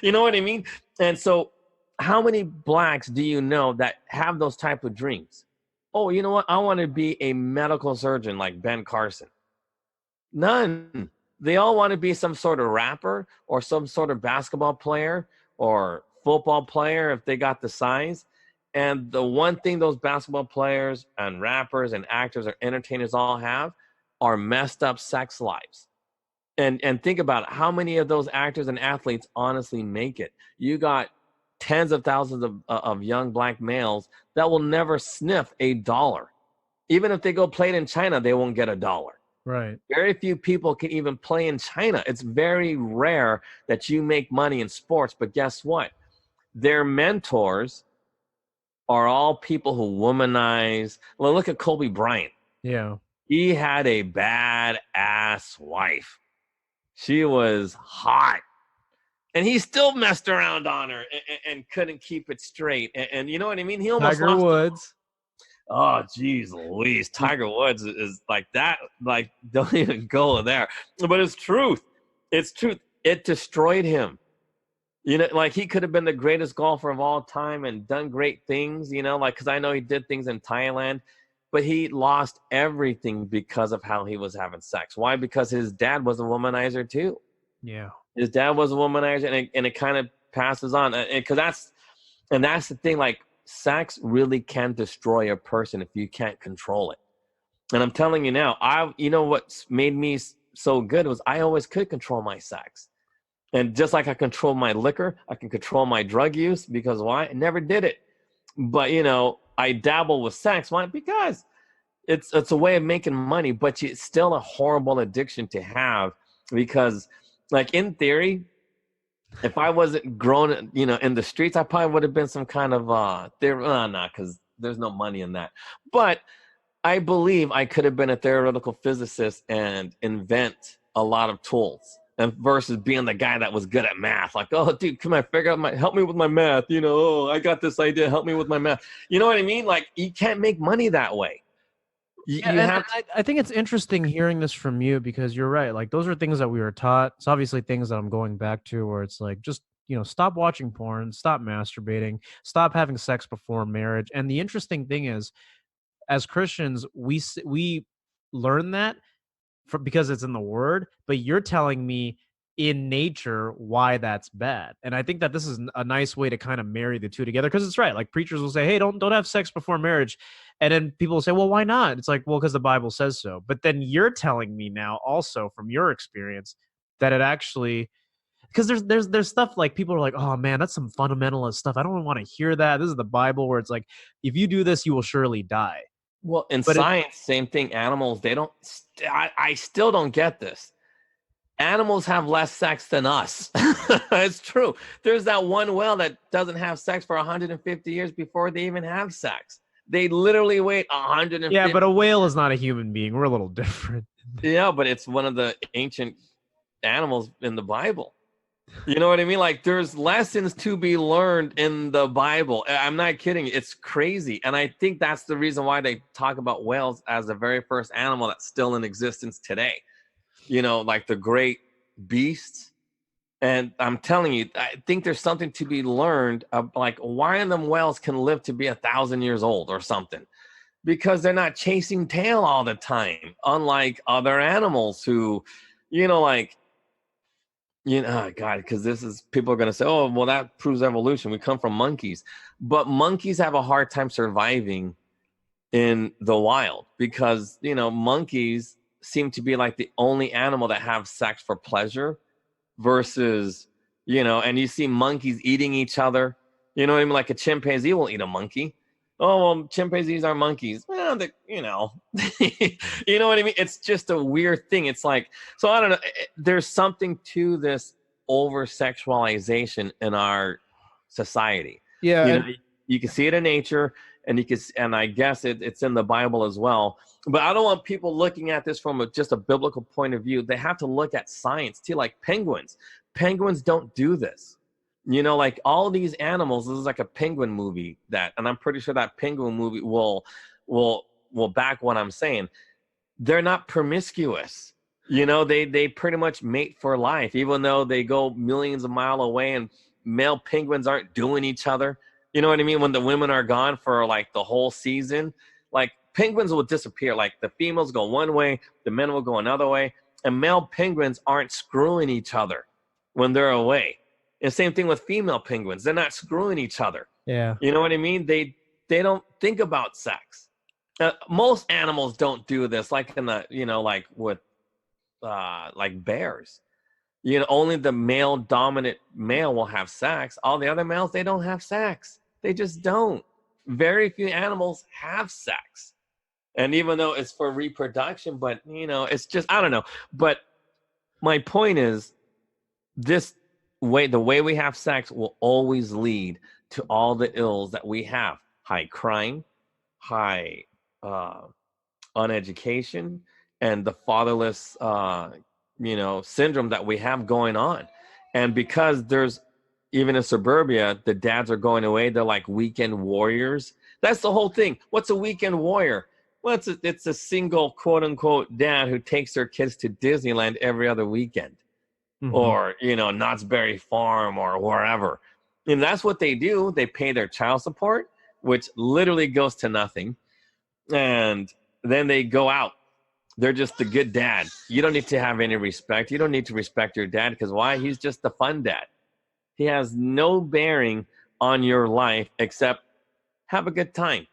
You know what I mean? And so how many blacks do you know that have those type of dreams? Oh, you know what? I want to be a medical surgeon like Ben Carson. None. They all want to be some sort of rapper or some sort of basketball player or football player if they got the size. And the one thing those basketball players and rappers and actors or entertainers all have are messed up sex lives. And think about it. How many of those actors and athletes honestly make it? You got tens of thousands of young black males that will never sniff $1. Even if they go play it in China, they won't get $1. Right. Very few people can even play in China. It's very rare that you make money in sports. But guess what? Their mentors are all people who womanize. Well, look at Kobe Bryant. Yeah. He had a badass wife. She was hot. And he still messed around on her and couldn't keep it straight. And you know what I mean? He almost Tiger Woods. Oh, geez Louise. Tiger Woods is like that. Like, don't even go there. But it's truth. It's truth. It destroyed him. Like, he could have been the greatest golfer of all time and done great things, because I know he did things in Thailand, but he lost everything because of how he was having sex. Why? Because his dad was a womanizer too. Yeah. His dad was a womanizer, and it kind of passes on. Because that's the thing, like, sex really can destroy a person if you can't control it. And I'm telling you now, what made me so good was I always could control my sex. And just like I control my liquor, I can control my drug use. Because why? I never did it. But, I dabble with sex. Why? Because it's a way of making money, but it's still a horrible addiction to have. Because, like, in theory, if I wasn't grown, in the streets, I probably would have been some kind of because there's no money in that. But I believe I could have been a theoretical physicist and invent a lot of tools. And versus being the guy that was good at math, like, oh, dude, come on, help me with my math. Oh, I got this idea. Help me with my math. You know what I mean? Like, you can't make money that way. I think it's interesting hearing this from you, because you're right. Like, those are things that we were taught. It's obviously things that I'm going back to, where it's like, just, stop watching porn, stop masturbating, stop having sex before marriage. And the interesting thing is, as Christians, we learn that because it's in the word, but you're telling me in nature why that's bad. And I think that this is a nice way to kind of marry the two together, because it's right. Like, preachers will say, hey, don't have sex before marriage. And then people will say, well, why not? It's like, well, because the Bible says so. But then you're telling me now also from your experience that it actually, because there's stuff like people are like, oh man, that's some fundamentalist stuff. I don't want to hear that. This is the Bible, where it's like, if you do this, you will surely die. Well, in science, same thing. Animals, they don't. I still don't get this. Animals have less sex than us. It's true. There's that one whale that doesn't have sex for 150 years before they even have sex. They literally wait 150. Yeah, but a whale is not a human being. We're a little different. Yeah, but it's one of the ancient animals in the Bible. You know what I mean? Like there's lessons to be learned in the Bible. I'm not kidding. It's crazy. And I think that's the reason why they talk about whales as the very first animal that's still in existence today. You know, like the great beasts. And I'm telling you, I think there's something to be learned of, like why them whales can live to be 1,000 years old or something. Because they're not chasing tail all the time, unlike other animals who, you know, like oh God, because this is people are gonna say, oh, well, that proves evolution. We come from monkeys, but monkeys have a hard time surviving in the wild because monkeys seem to be like the only animal that have sex for pleasure versus and you see monkeys eating each other. You know what I mean? Like a chimpanzee will eat a monkey. Oh, well, chimpanzees are monkeys. Well, you know what I mean? It's just a weird thing. It's like, so I don't know. There's something to this over sexualization in our society. Yeah. You can see it in nature, and I guess it's in the Bible as well. But I don't want people looking at this from just a biblical point of view. They have to look at science too, like penguins. Penguins don't do this. Like all these animals, this is like a penguin movie and I'm pretty sure that penguin movie will back what I'm saying. They're not promiscuous. They pretty much mate for life, even though they go millions of miles away and male penguins aren't doing each other. You know what I mean? When the women are gone for like the whole season, like penguins will disappear. Like the females go one way, the men will go another way, and male penguins aren't screwing each other when they're away. And same thing with female penguins. They're not screwing each other. Yeah. You know what I mean? They don't think about sex. Most animals don't do this, like in the, like with like bears. Only the male dominant male will have sex. All the other males, they don't have sex. They just don't. Very few animals have sex. And even though it's for reproduction, but it's just, I don't know. But my point is the way we have sex will always lead to all the ills that we have: high crime, high uneducation, and the fatherless syndrome that we have going on. And because there's, even in suburbia, the dads are going away, they're like weekend warriors. That's the whole thing. What's a weekend warrior? Well, it's a single quote unquote dad who takes their kids to Disneyland every other weekend. Mm-hmm. Or, Knott's Berry Farm or wherever. And that's what they do. They pay their child support, which literally goes to nothing. And then they go out. They're just the good dad. You don't need to have any respect. You don't need to respect your dad because why? He's just the fun dad. He has no bearing on your life except have a good time.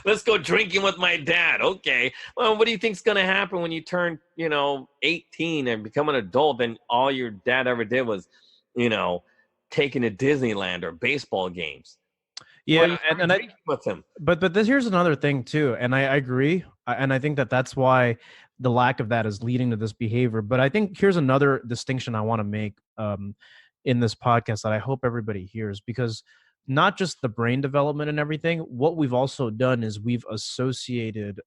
Let's go drinking with my dad. Okay. Well, what do you think's going to happen when you turn, 18 and become an adult and all your dad ever did was, taking to Disneyland or baseball games? Yeah. And I with him. But here's another thing too. And I agree. And I think that's why the lack of that is leading to this behavior. But I think here's another distinction I want to make in this podcast that I hope everybody hears, because not just the brain development and everything, what we've also done is we've associated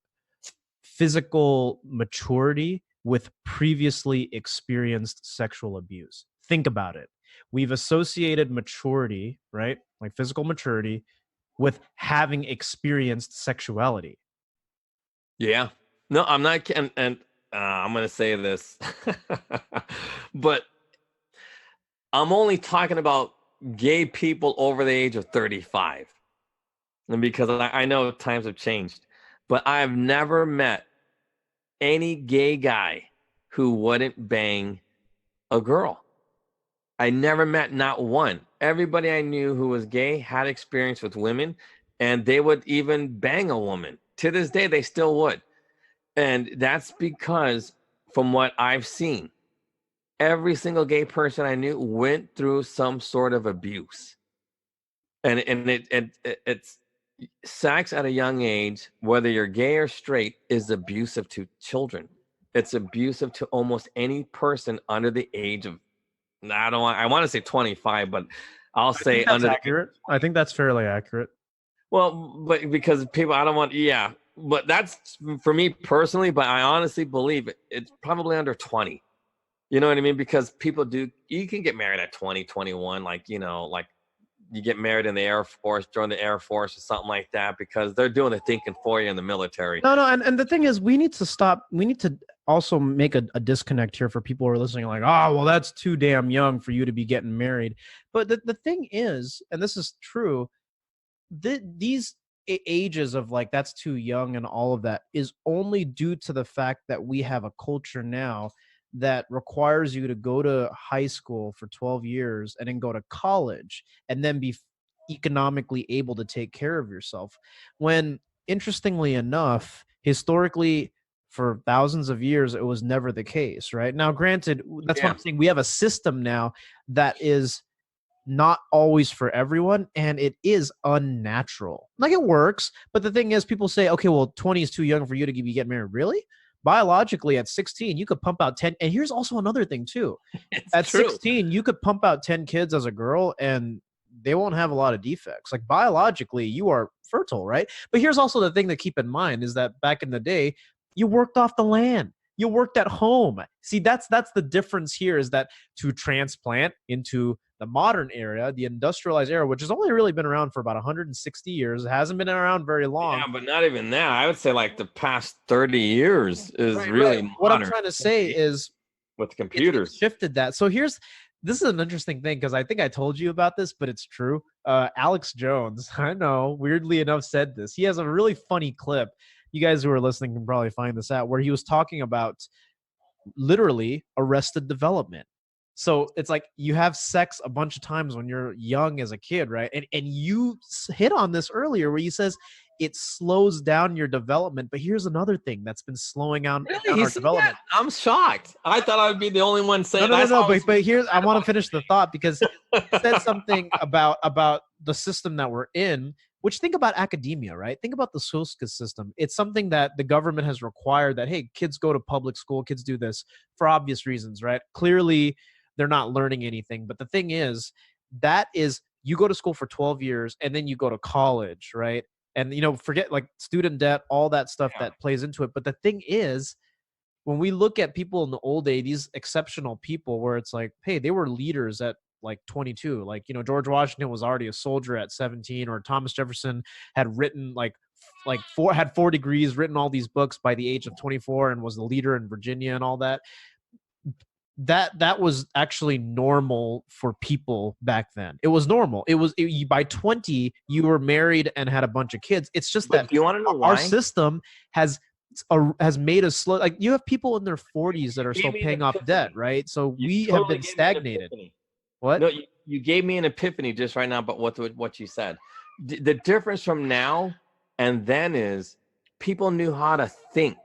physical maturity with previously experienced sexual abuse. Think about it. We've associated maturity, right? Like physical maturity with having experienced sexuality. Yeah. No, I'm not. And I'm going to say this, but I'm only talking about gay people over the age of 35. And because I know times have changed, but I've never met any gay guy who wouldn't bang a girl. I never met not one. Everybody I knew who was gay had experience with women, and they would even bang a woman. To this day, they still would. And that's because, from what I've seen, every single gay person I knew went through some sort of abuse. And it's sex at a young age, whether you're gay or straight, is abusive to children. It's abusive to almost any person under the age of, I want to say 25, but I'll say under accurate. I think that's fairly accurate. Well, but because people, I don't want, yeah, but that's for me personally, but I honestly believe it's probably under 20. You know what I mean? Because you can get married at 20, 21, like, like you get married in the Air Force, join the Air Force or something like that, because they're doing the thinking for you in the military. No, and the thing is, we need to also make a disconnect here for people who are listening, like, oh, well, that's too damn young for you to be getting married. But the thing is, and this is true, these ages of like, that's too young and all of that is only due to the fact that we have a culture now that requires you to go to high school for 12 years and then go to college and then be economically able to take care of yourself. When, interestingly enough, historically, for thousands of years, it was never the case, right? Now, granted, that's what I'm saying. We have a system now that is not always for everyone, and it is unnatural. Like, it works, but the thing is, people say, okay, well, 20 is too young for you to be getting married. Really? Biologically, at 16, you could pump out 10. And here's also another thing too. At 16, you could pump out 10 kids as a girl and they won't have a lot of defects. Like, biologically, you are fertile, right? But here's also the thing to keep in mind is that back in the day, you worked off the land. You worked at home. See, that's the difference here, is that to transplant into the modern era, the industrialized era, which has only really been around for about 160 years. It hasn't been around very long. Yeah, but not even that. I would say like the past 30 years is really modern. What I'm trying to say is, with computers, it shifted that. So this is an interesting thing, because I think I told you about this, but it's true. Alex Jones, I know, weirdly enough, said this. He has a really funny clip. You guys who are listening can probably find this out, where he was talking about literally arrested development. So it's like you have sex a bunch of times when you're young as a kid, right? And you hit on this earlier, where he says it slows down your development. But here's another thing that's been slowing down our development. I'm shocked. I thought I'd be the only one saying no. But here's, I want to finish the thought, because he said something about the system that we're in. Which, think about academia, right? Think about the school system. It's something that the government has required that, hey, kids go to public school, kids do this for obvious reasons, right? Clearly, they're not learning anything. But the thing is, you go to school for 12 years and then you go to college, right? And, forget like student debt, all that stuff that plays into it. But the thing is, when we look at people in the old days, these exceptional people where it's like, hey, they were leaders at like 22, like, George Washington was already a soldier at 17, or Thomas Jefferson had written had 4 degrees, written all these books by the age of 24, and was the leader in Virginia and all that. That was actually normal for people back then. It was normal. By 20, you were married and had a bunch of kids. It's just that you want to know why? Our system has made us slow. Like, you have people in their 40s that are still paying off debt, right? So we have been stagnated. What? No, you gave me an epiphany just right now about what you said. The difference from now and then is people knew how to think.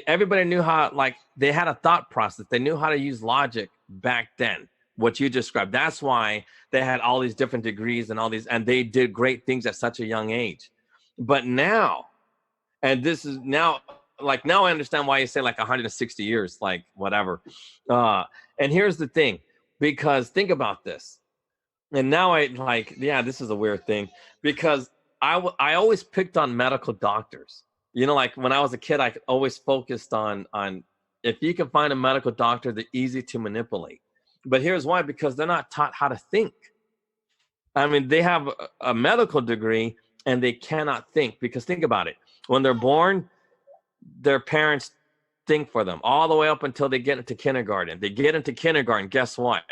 Everybody knew how, like, they had a thought process. They knew how to use logic back then, what you described. That's why they had all these different degrees and they did great things at such a young age. But now, and this is now, like, now I understand why you say like 160 years, like whatever. And here's the thing. Because think about this. And now this is a weird thing, because I always picked on medical doctors. Like when I was a kid, I always focused on if you can find a medical doctor, they're easy to manipulate. But here's why, because they're not taught how to think. I mean, they have a medical degree and they cannot think, because think about it. When they're born, their parents think for them all the way up until they get into kindergarten. They get into kindergarten. Guess what?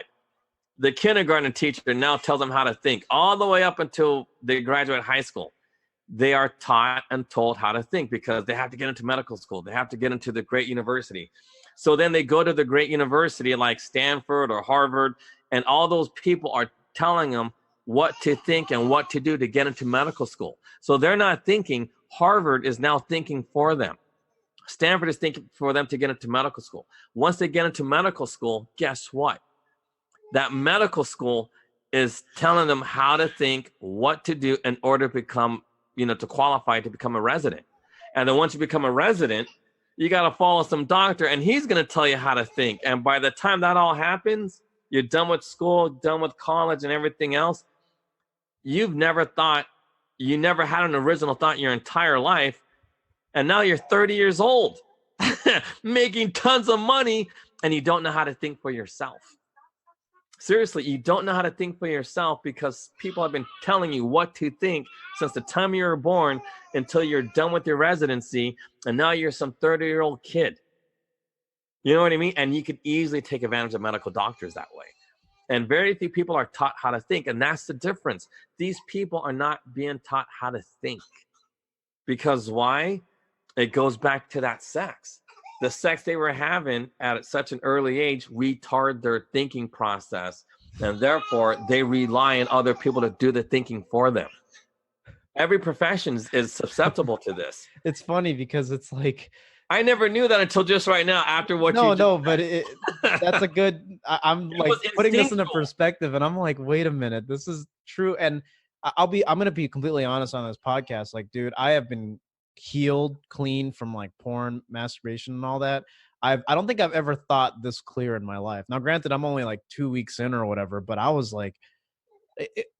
The kindergarten teacher now tells them how to think all the way up until they graduate high school. They are taught and told how to think, because they have to get into medical school. They have to get into the great university. So then they go to the great university like Stanford or Harvard, and all those people are telling them what to think and what to do to get into medical school. So they're not thinking. Harvard is now thinking for them. Stanford is thinking for them to get into medical school. Once they get into medical school, guess what? That medical school is telling them how to think, what to do in order to become, to qualify to become a resident. And then once you become a resident, you got to follow some doctor, and he's going to tell you how to think. And by the time that all happens, you're done with school, done with college and everything else. You never had an original thought your entire life. And now you're 30 years old, making tons of money, and you don't know how to think for yourself. Seriously, you don't know how to think for yourself because people have been telling you what to think since the time you were born until you're done with your residency, and now you're some 30-year-old kid. You know what I mean? And you could easily take advantage of medical doctors that way. And very few people are taught how to think, and that's the difference. These people are not being taught how to think. Because why? It goes back to that sex. The sex they were having at such an early age retard their thinking process, and therefore they rely on other people to do the thinking for them. Every profession is susceptible to this. It's funny because it's like, I never knew that until just right now after what you just said. But that's a good, I'm like putting this into perspective, and I'm like, wait a minute, this is true. And I'm going to be completely honest on this podcast. Like, dude, I have been healed clean from like porn, masturbation, and all that. I don't think I've ever thought this clear in my life. Now, granted, I'm only like 2 weeks in or whatever, but I was like,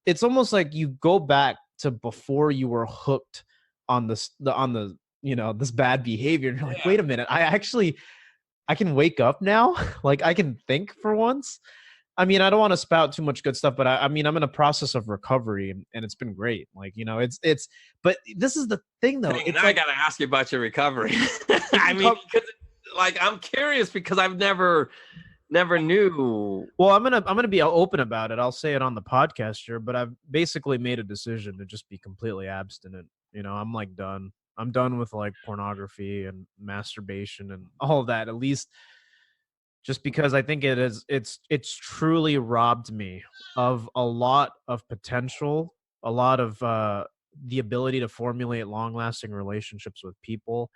it's almost like you go back to before you were hooked on this, this bad behavior. And you're like, wait a minute, I can wake up now. Like, I can think for once. I mean, I don't want to spout too much good stuff, but I mean, I'm in a process of recovery, and it's been great. Like, but this is the thing though. Now I got to ask you about your recovery. I mean, like, I'm curious because I've never knew. Well, I'm gonna be open about it. I'll say it on the podcast here, but I've basically made a decision to just be completely abstinent. I'm like done. I'm done with like pornography and masturbation and all of that, at least just because I think it's truly robbed me of a lot of potential, a lot of the ability to formulate long-lasting relationships with people.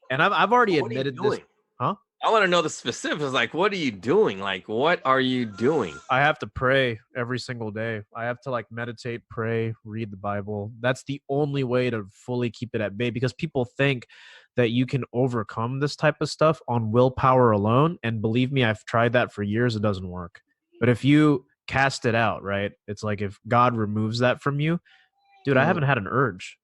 And I've already admitted this. Huh? I want to know the specifics. Like, what are you doing? Like, what are you doing? I have to pray every single day. I have to like meditate, pray, read the Bible. That's the only way to fully keep it at bay, because people think that you can overcome this type of stuff on willpower alone. And believe me, I've tried that for years. It doesn't work. But if you cast it out, right? It's like if God removes that from you, dude, I haven't had an urge.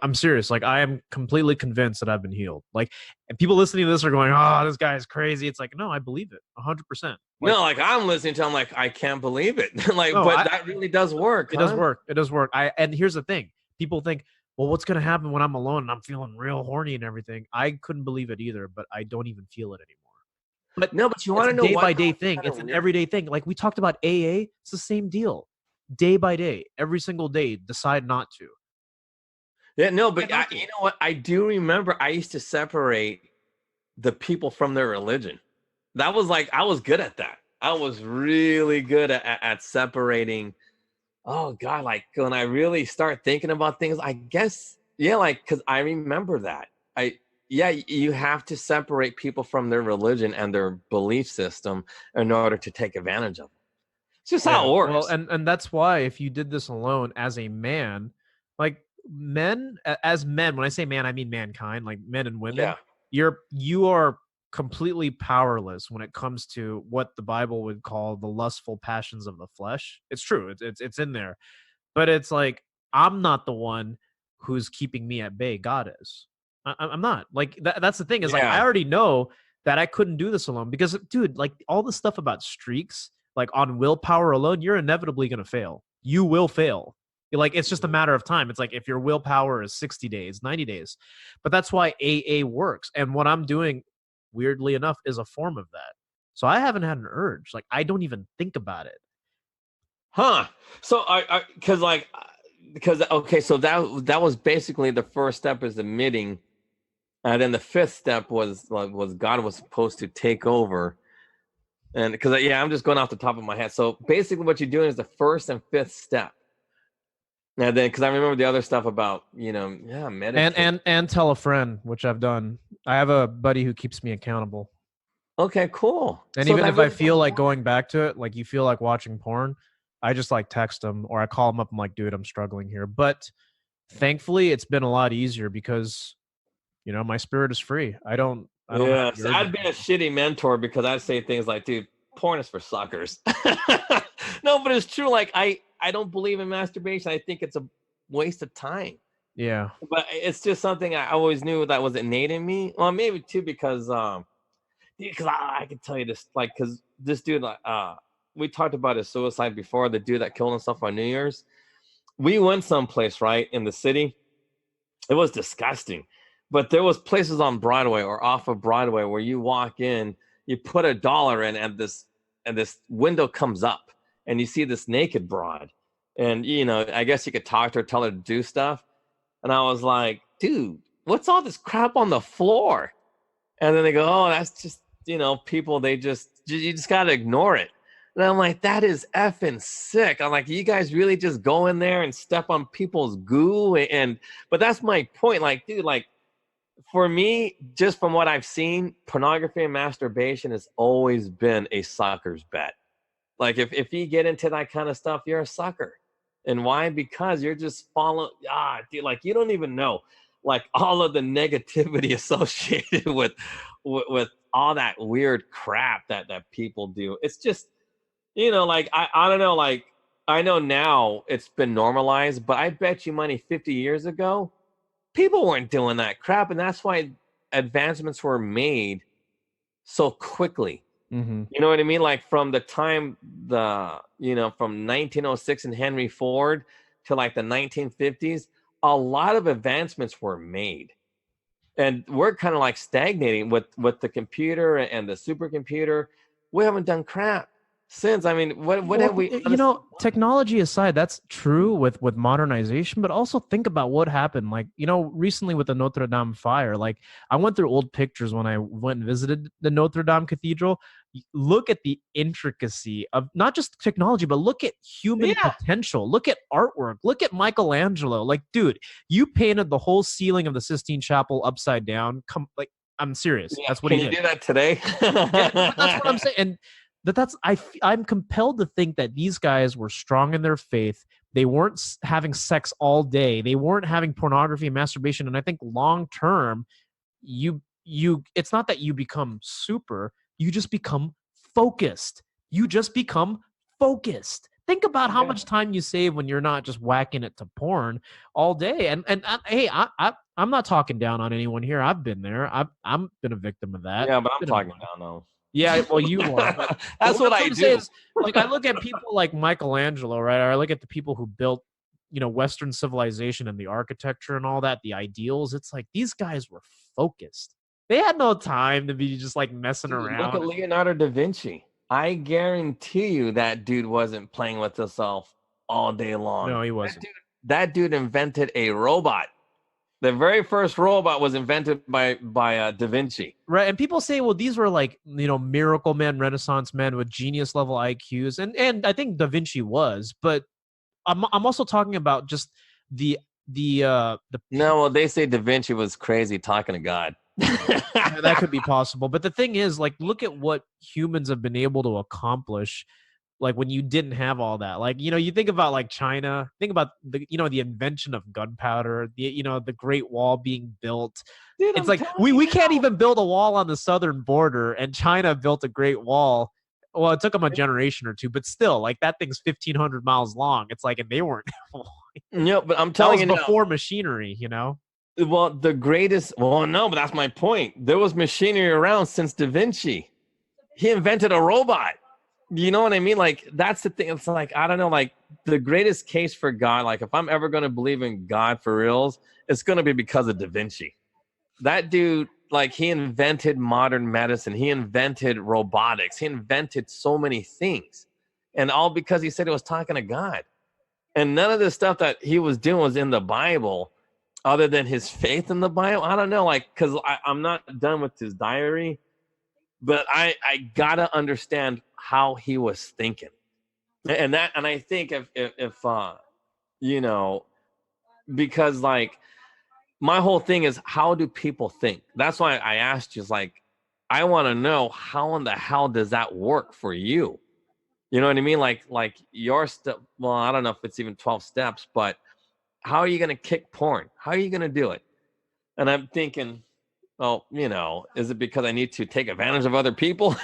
I'm serious. Like, I am completely convinced that I've been healed. Like, and people listening to this are going, "Oh, this guy is crazy." It's like, no, I believe it 100%. No, like I'm listening to him, like, I can't believe it. Like, no, but that really does work. It does work. It does work. And here's the thing: people think, well, what's going to happen when I'm alone and I'm feeling real horny and everything? I couldn't believe it either, but I don't even feel it anymore. But no, but you want to know day by day thing. It's an everyday thing. Like we talked about AA. It's the same deal. Day by day, every single day, decide not to. Yeah, no, but you know what? I do remember I used to separate the people from their religion. That was like, I was good at that. I was really good at separating. Oh God, like when I really start thinking about things, I guess, yeah, like, cause I remember that. You have to separate people from their religion and their belief system in order to take advantage of them. It's just how it works. Well, and that's why if you did this alone as a man, like, men, when I say man, I mean mankind, like men and women. Yeah. You are completely powerless when it comes to what the Bible would call the lustful passions of the flesh. It's true. It's in there. But it's like, I'm not the one who's keeping me at bay. God is. I'm not. Like that's the thing is like, I already know that I couldn't do this alone because, dude, like all the stuff about streaks, like on willpower alone, you're inevitably going to fail. You will fail. Like, it's just a matter of time. It's like if your willpower is 60 days, 90 days. But that's why AA works. And what I'm doing, weirdly enough, is a form of that. So I haven't had an urge. Like, I don't even think about it. Huh. So okay, so that was basically the first step is admitting. And then the fifth step was God was supposed to take over. And because, I'm just going off the top of my head. So basically what you're doing is the first and fifth step. And then, because I remember the other stuff about, meditate. And tell a friend, which I've done. I have a buddy who keeps me accountable. Okay, cool. And so even if I feel like going back to it, like you feel like watching porn, I just like text him or I call him up. I'm like, dude, I'm struggling here. But thankfully, it's been a lot easier because, my spirit is free. I don't. So I'd been a shitty mentor because I'd say things like, dude, porn is for suckers. No, but it's true. Like, I don't believe in masturbation. I think it's a waste of time. Yeah. But it's just something I always knew that was innate in me. Well, maybe too, because because I can tell you this, like, because this dude, we talked about his suicide before, the dude that killed himself on New Year's. We went someplace, right, in the city. It was disgusting. But there was places on Broadway or off of Broadway where you walk in, you put $1 in, and this window comes up, and you see this naked broad. And, you know, I guess you could talk to her, tell her to do stuff. And I was like, dude, what's all this crap on the floor? And then they go, oh, that's just, you know, people, you just got to ignore it. And I'm like, that is effing sick. I'm like, you guys really just go in there and step on people's goo? But that's my point. Like, dude, like, for me, just from what I've seen, pornography and masturbation has always been a sucker's bet. Like, if you get into that kind of stuff, you're a sucker. And why? Because you're just following, dude, like, you don't even know, like, all of the negativity associated with all that weird crap that people do. It's just, you know, like, I don't know, like, I know now it's been normalized, but I bet you money 50 years ago, people weren't doing that crap. And that's why advancements were made so quickly. Mm-hmm. You know what I mean? Like, from the time from 1906 and Henry Ford to like the 1950s, a lot of advancements were made. And we're kind of like stagnating with the computer and the supercomputer. We haven't done crap since. I mean, what have we? You know, technology aside, that's true with modernization, but also think about what happened. Like, you know, recently with the Notre Dame fire, like, I went through old pictures when I went and visited the Notre Dame Cathedral. Look at the intricacy of not just technology, but look at human potential. Look at artwork. Look at Michelangelo. Like, dude, you painted the whole ceiling of the Sistine Chapel upside down. I'm serious. Yeah, that's what he did. Can you do that today? Yeah, that's what I'm saying. And I'm compelled to think that these guys were strong in their faith. They weren't having sex all day. They weren't having pornography and masturbation. And I think long term, it's not that you become super. You just become focused. Think about how much time you save when you're not just whacking it to porn all day. And hey, I'm not talking down on anyone here. I've been there. I've been a victim of that. Yeah, but I'm talking down though. Yeah, well, you are. But That's what I do. Like, I look at people like Michelangelo, right? Or I look at the people who built, you know, Western civilization and the architecture and all that, the ideals. It's like these guys were focused. They had no time to be just like messing around. Look at Leonardo da Vinci. I guarantee you that dude wasn't playing with himself all day long. No, he wasn't. That dude invented a robot. The very first robot was invented by Da Vinci. Right, and people say, well, these were like, you know, miracle men, Renaissance men with genius level IQs, and I think Da Vinci was, but I'm also talking about just the. No, well, they say Da Vinci was crazy talking to God. That could be possible, but the thing is, like, look at what humans have been able to accomplish. Like, when you didn't have all that, like, you know, you think about like China, think about the invention of gunpowder, the Great Wall being built. Dude, it's like we can't even build a wall on the southern border, and China built a Great Wall. Well, it took them a generation or two, but still, like, that thing's 1,500 miles long. It's like, and they weren't. No, but I'm telling you, before machinery, you know. Well, no, but that's my point. There was machinery around since Da Vinci. He invented a robot. You know what I mean? Like, that's the thing. It's like, I don't know, like, the greatest case for God, like, if I'm ever going to believe in God for reals, it's going to be because of Da Vinci. That dude, like, he invented modern medicine. He invented robotics. He invented so many things. And all because he said he was talking to God. And none of the stuff that he was doing was in the Bible, other than his faith in the Bible. I don't know, like, because I'm not done with his diary, but I gotta understand how he was thinking, and I think if you know, because, like, my whole thing is, how do people think? That's why I asked you, is like, I want to know, how in the hell does that work for you? You know what I mean? Like your step. Well, I don't know if it's even 12 steps, but how are you going to kick porn? How are you going to do it? And I'm thinking, well, you know, is it because I need to take advantage of other people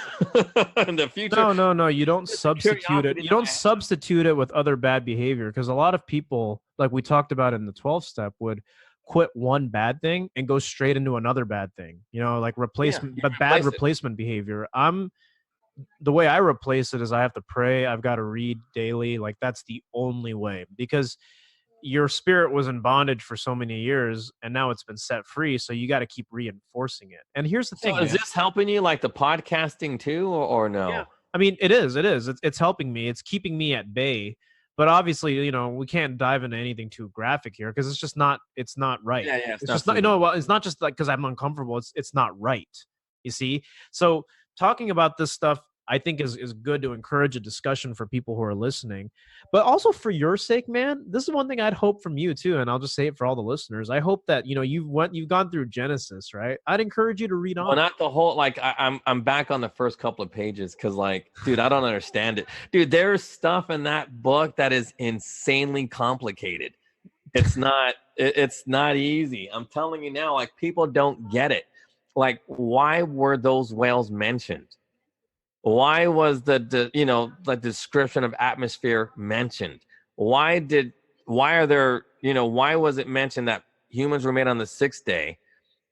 in the future? No. You don't substitute it. You don't substitute it with other bad behavior, because a lot of people, like we talked about in the 12 step, would quit one bad thing and go straight into another bad thing, like bad replacement behavior. The way I replace it is I have to pray. I've got to read daily. Like, that's the only way, because your spirit was in bondage for so many years and now it's been set free. So you got to keep reinforcing it. And here's the thing. So is this helping you, like the podcasting too, or no? Yeah. I mean, it is. It's helping me. It's keeping me at bay. But obviously, we can't dive into anything too graphic here because it's not right. Yeah, it's just not, it's not just like because I'm uncomfortable. It's not right. You see? So talking about this stuff, I think is good to encourage a discussion for people who are listening, but also for your sake, man. This is one thing I'd hope from you too, and I'll just say it for all the listeners. I hope that you've gone through Genesis, right? I'd encourage you to read on. Well, not the whole. Like I'm back on the first couple of pages because, like, dude, I don't understand it, dude. There's stuff in that book that is insanely complicated. It's not easy. I'm telling you now, like, people don't get it. Like, why were those whales mentioned? Why was the description of atmosphere mentioned? Why was it mentioned that humans were made on the sixth day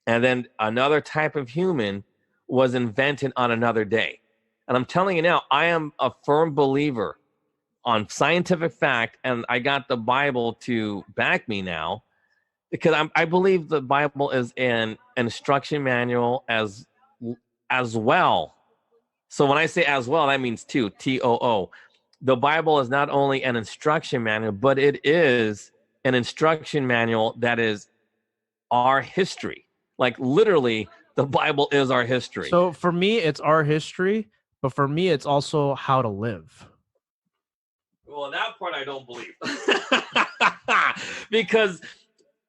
and then another type of human was invented on another day? And I'm telling you now, I am a firm believer on scientific fact, and I got the Bible to back me now, because I believe the Bible is an instruction manual as well. So when I say as well, that means two, T-O-O. The Bible is not only an instruction manual, but it is an instruction manual that is our history. Like, literally, the Bible is our history. So for me, it's our history, but for me, it's also how to live. Well, that part I don't believe. Because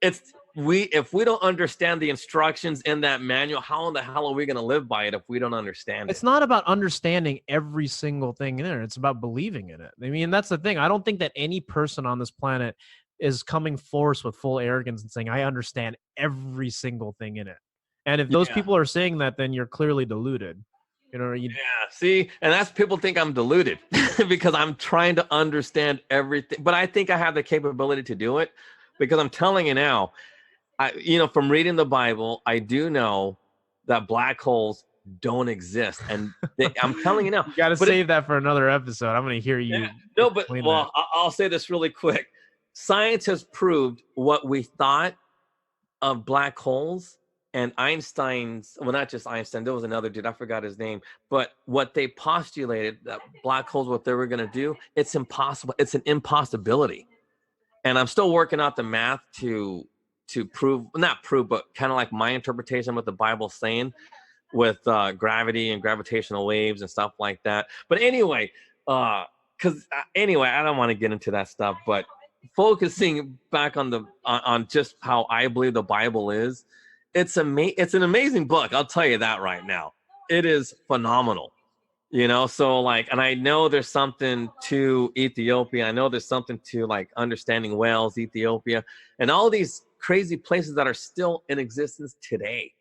if we don't understand the instructions in that manual, how in the hell are we going to live by it if we don't understand it? It's not about understanding every single thing in there. It's about believing in it. I mean, that's the thing. I don't think that any person on this planet is coming forth with full arrogance and saying, I understand every single thing in it. And if those people are saying that, then you're clearly deluded. See, and that's, people think I'm deluded because I'm trying to understand everything. But I think I have the capability to do it, because I'm telling you now, from reading the Bible, I do know that black holes don't exist, and I'm telling you now. You got to save that for another episode. I'm going to hear you. Yeah, no, but I'll say this really quick. Science has proved what we thought of black holes, and Einstein's. Well, not just Einstein. There was another dude. I forgot his name. But what they postulated that black holes, what they were going to do, it's impossible. It's an impossibility, and I'm still working out the math to prove, not prove, but kind of like my interpretation of what the Bible's saying with gravity and gravitational waves and stuff like that. But anyway, I don't want to get into that stuff, but focusing back on just how I believe the Bible is, it's an amazing book. I'll tell you that right now. It is phenomenal. So like, and I know there's something to Ethiopia. I know there's something to like understanding Wales, Ethiopia, and all these crazy places that are still in existence today.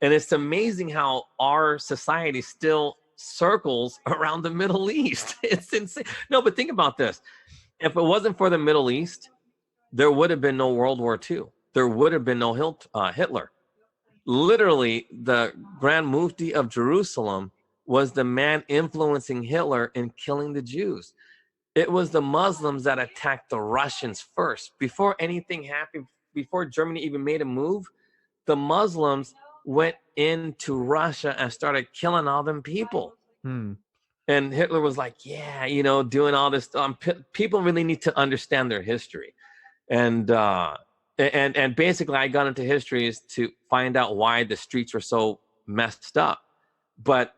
And it's amazing how our society still circles around the Middle East. It's insane. No, but think about this. If it wasn't for the Middle East, there would have been no World War II. There would have been no Hitler. Literally, the Grand Mufti of Jerusalem was the man influencing Hitler in killing the Jews. It was the Muslims that attacked the Russians first. Before anything happened, before Germany even made a move, the Muslims went into Russia and started killing all them people. And Hitler was like, doing all this. People really need to understand their history. And basically, I got into history is to find out why the streets were so messed up. But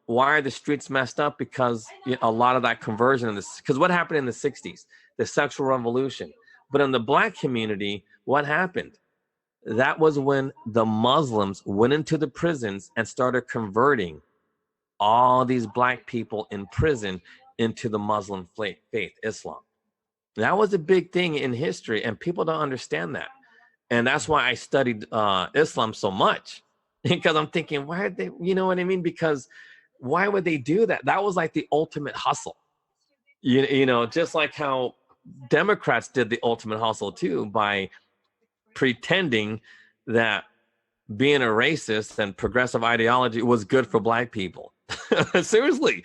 why are the streets messed up? Because a lot of that conversion because what happened in the 60s, the sexual revolution. But in the black community, what happened? That was when the Muslims went into the prisons and started converting all these black people in prison into the Muslim faith, Islam. That was a big thing in history, and people don't understand that. And that's why I studied Islam so much, because I'm thinking, why are they, you know what I mean? Because why would they do that? That was like the ultimate hustle. Just like how Democrats did the ultimate hustle too, by pretending that being a racist and progressive ideology was good for black people. Seriously,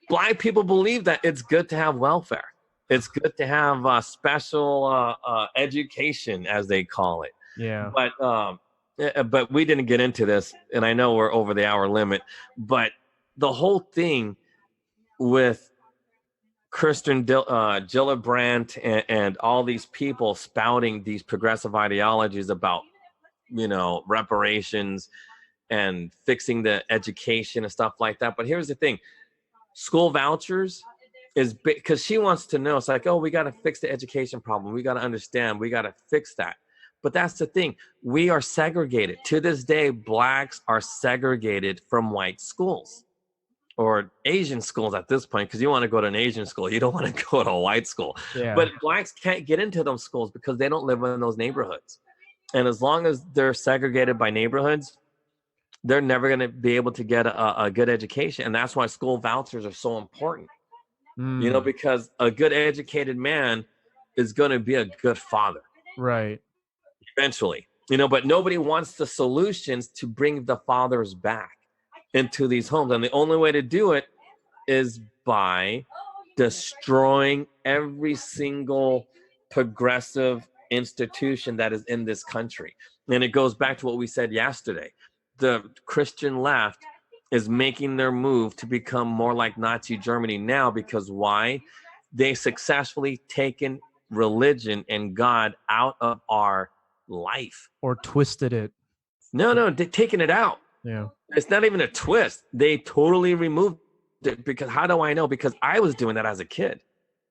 black people believe that it's good to have welfare. It's good to have special education, as they call it. Yeah. But we didn't get into this, and I know we're over the hour limit. But the whole thing with Kirsten Gillibrand and all these people spouting these progressive ideologies about, reparations and fixing the education and stuff like that. But here's the thing. School vouchers is because she wants to know. It's like, oh, we got to fix the education problem. We got to understand. We got to fix that. But that's the thing. We are segregated. To this day, blacks are segregated from white schools or Asian schools at this point, because you want to go to an Asian school. You don't want to go to a white school. Yeah. But blacks can't get into those schools because they don't live in those neighborhoods. And as long as they're segregated by neighborhoods, they're never going to be able to get a good education. And that's why school vouchers are so important, because a good educated man is going to be a good father. Right. Eventually, but nobody wants the solutions to bring the fathers back into these homes. And the only way to do it is by destroying every single progressive institution that is in this country. And it goes back to what we said yesterday. The Christian left is making their move to become more like Nazi Germany now, because why? They successfully taken religion and God out of our life. Or twisted it. No, they're taking it out. Yeah. It's not even a twist. They totally removed it. Because how do I know? Because I was doing that as a kid.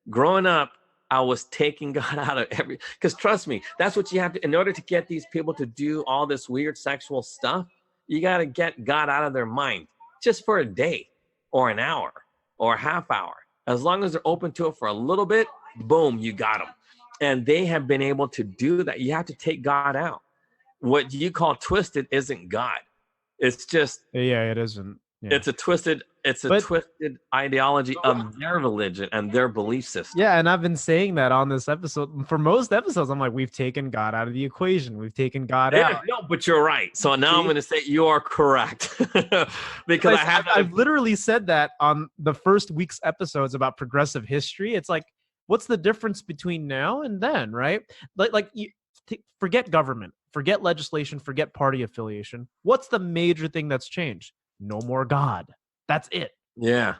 Growing up, I was taking God out of because trust me, that's what you have to, in order to get these people to do all this weird sexual stuff, you got to get God out of their mind just for a day or an hour or a half hour. As long as they're open to it for a little bit, boom, you got them. And they have been able to do that. You have to take God out. What you call twisted isn't God. It's just, yeah, it isn't. Yeah. It's a twisted ideology of their religion and their belief system. Yeah, and I've been saying that on this episode. For most episodes, I'm like, we've taken God out of the equation. We've taken God out. No, but you're right. So now I'm going to say you are correct. Because I've literally said that on the first week's episodes about progressive history. It's like, what's the difference between now and then, right? Forget government, forget legislation, forget party affiliation. What's the major thing that's changed? No more God. That's it. Yeah.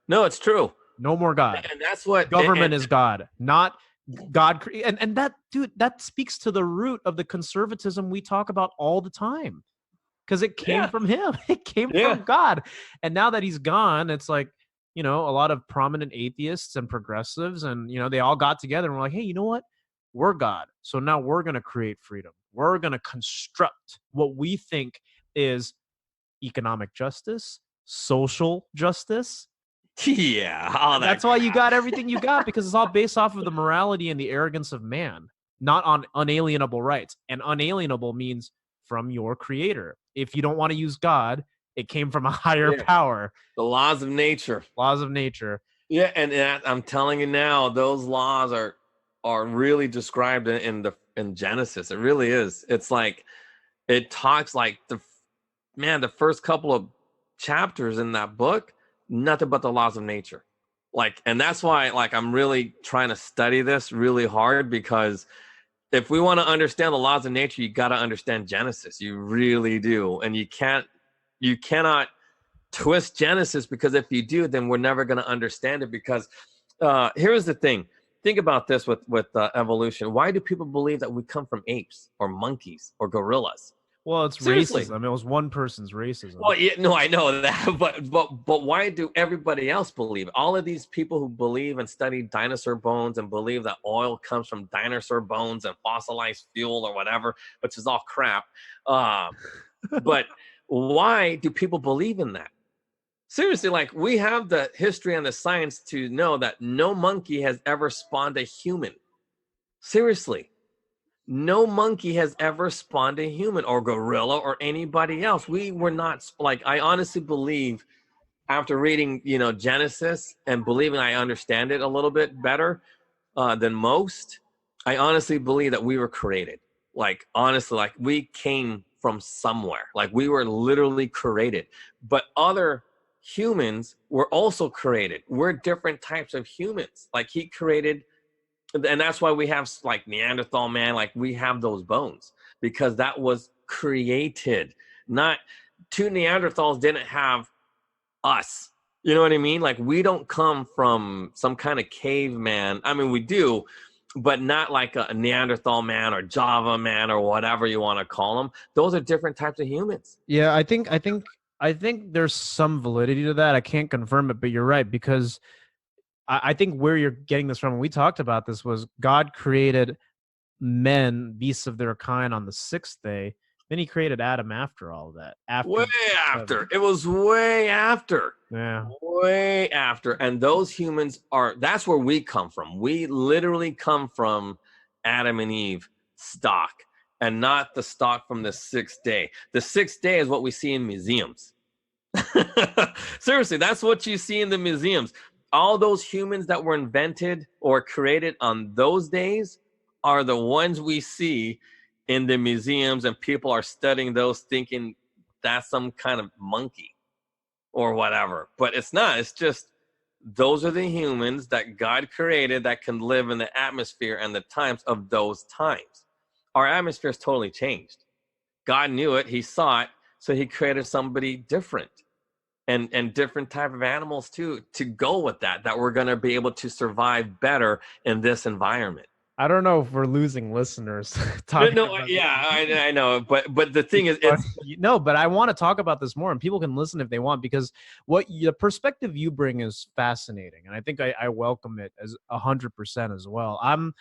No, it's true. No more God. And that's what government is God, not God. And that, dude, that speaks to the root of the conservatism we talk about all the time, because it came from him. It came from God. And now that he's gone, it's like, a lot of prominent atheists and progressives and, they all got together and were like, hey, you know what? We're God. So now we're going to create freedom. We're going to construct what we think is economic justice, social justice. Yeah. That's why you got everything you got, because it's all based off of the morality and the arrogance of man, not on unalienable rights. And unalienable means from your creator. If you don't want to use God, it came from a higher power. The laws of nature. Laws of nature. Yeah, and I'm telling you now, those laws are really described in Genesis. It really is. It's like, it talks like the first couple of chapters in that book, nothing but the laws of nature. And that's why, I'm really trying to study this really hard, because if we want to understand the laws of nature, you got to understand Genesis. You really do. And you cannot twist Genesis, because if you do, then we're never going to understand it. Because here's the thing. Think about this with evolution. Why do people believe that we come from apes or monkeys or gorillas? Well, it's racism. It was one person's racism. Well, no, I know that, but why do everybody else believe it? All of these people who believe and study dinosaur bones and believe that oil comes from dinosaur bones and fossilized fuel or whatever, which is all crap. But why do people believe in that? Seriously, we have the history and the science to know that no monkey has ever spawned a human. Seriously. No monkey has ever spawned a human or gorilla or anybody else. We were not, I honestly believe, after reading, Genesis and believing I understand it a little bit better than most, I honestly believe that we were created. Like, honestly, like we came from somewhere. Like we were literally created. But other humans were also created. We're different types of humans. Like he created, and that's why we have like Neanderthal man, like we have those bones, because that was created. Not two Neanderthals didn't have us. You know what I mean? Like we don't come from some kind of caveman. I mean, we do, but not like a Neanderthal man or Java man or whatever you want to call them. Those are different types of humans. Yeah, I think there's some validity to that. I can't confirm it, but you're right, because I think where you're getting this from, when we talked about this, was God created men, beasts of their kind, on the sixth day. Then he created Adam after all of that. Way after. It was way after. Yeah. Way after. And those humans that's where we come from. We literally come from Adam and Eve stock, and not the stock from the sixth day. The sixth day is what we see in museums. Seriously, that's what you see in the museums. All those humans that were invented or created on those days are the ones we see in the museums, and people are studying those thinking that's some kind of monkey or whatever. But it's not. It's just those are the humans that God created that can live in the atmosphere and the times of those times. Our atmosphere has totally changed. God knew it. He saw it. So he created somebody different, and different type of animals too, to go with that we're going to be able to survive better in this environment. I don't know if we're losing listeners. I know, but the thing is, no, but I want to talk about this more, and people can listen if they want, because the perspective you bring is fascinating, and I think I welcome it as 100% as well. I'm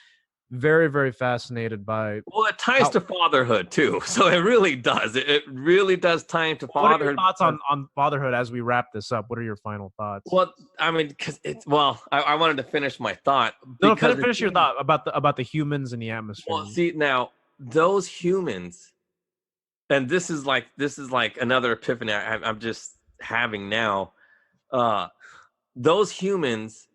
very, very fascinated by. Well, it ties to fatherhood too, so it really does. It really does tie into fatherhood. What are your thoughts on fatherhood as we wrap this up? What are your final thoughts? Well, I mean, because I wanted to finish my thought. No, finish your thought about the humans in the atmosphere. Well, see, now those humans, and this is like another epiphany I'm just having now. Those humans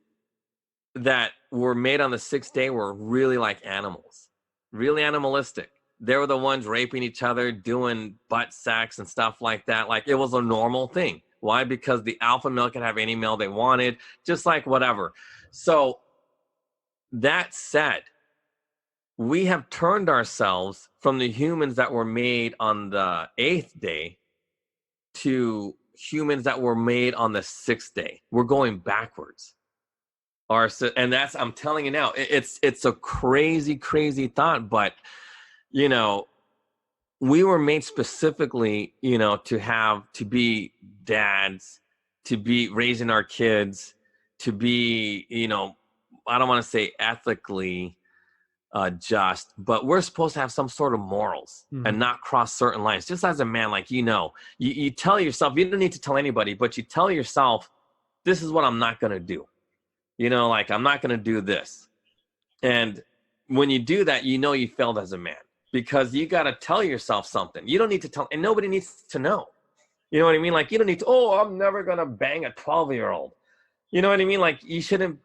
that were made on the sixth day were really like animals, really animalistic. They were the ones raping each other, doing butt sex and stuff like that. Like it was a normal thing. Why? Because the alpha male could have any male they wanted, just like whatever. So that said, we have turned ourselves from the humans that were made on the eighth day to humans that were made on the sixth day. We're going backwards. And that's, I'm telling you now, it's a crazy, crazy thought, but we were made specifically, to be dads, to be raising our kids, to be, I don't want to say ethically just, but we're supposed to have some sort of morals and not cross certain lines. Just as a man, like, you tell yourself, you don't need to tell anybody, but you tell yourself, this is what I'm not going to do. Like, I'm not going to do this. And when you do that, you failed as a man, because you got to tell yourself something. You don't need to tell, and nobody needs to know. You know what I mean? Like, you don't need to, I'm never going to bang a 12-year-old. You know what I mean? Like, you shouldn't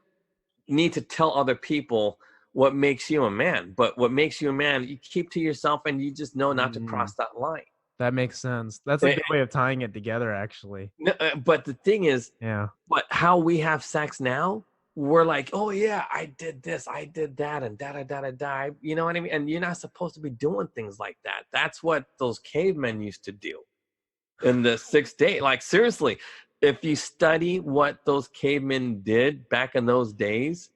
need to tell other people what makes you a man. But what makes you a man, you keep to yourself, and you just know not to cross that line. That makes sense. That's a good way of tying it together, actually. But the thing is, but how we have sex now, we're like, oh yeah, I did this, I did that, and da. You know what I mean? And you're not supposed to be doing things like that. That's what those cavemen used to do in the sixth day. Like, seriously, if you study what those cavemen did back in those days,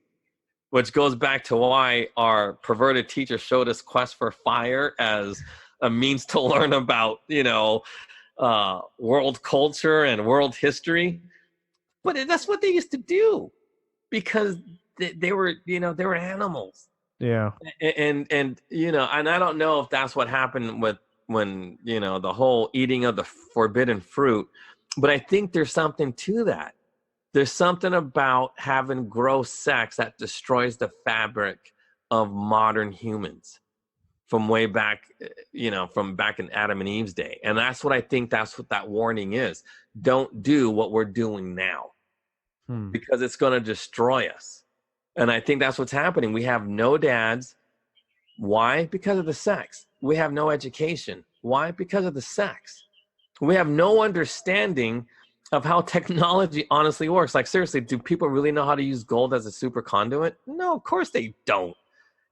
which goes back to why our perverted teacher showed us Quest for Fire as a means to learn about, world culture and world history. But that's what they used to do, because they were animals. Yeah. And I don't know if that's what happened when the whole eating of the forbidden fruit, but I think there's something to that. There's something about having gross sex that destroys the fabric of modern humans from way back, from back in Adam and Eve's day. And that's what I think, that's what that warning is. Don't do what we're doing now, because it's going to destroy us. And I think that's what's happening. We have no dads. Why? Because of the sex. we have no education. Why? Because of the sex. We have no understanding of how technology honestly works. Like, seriously, do people really know how to use gold as a super conduit? No, of course they don't.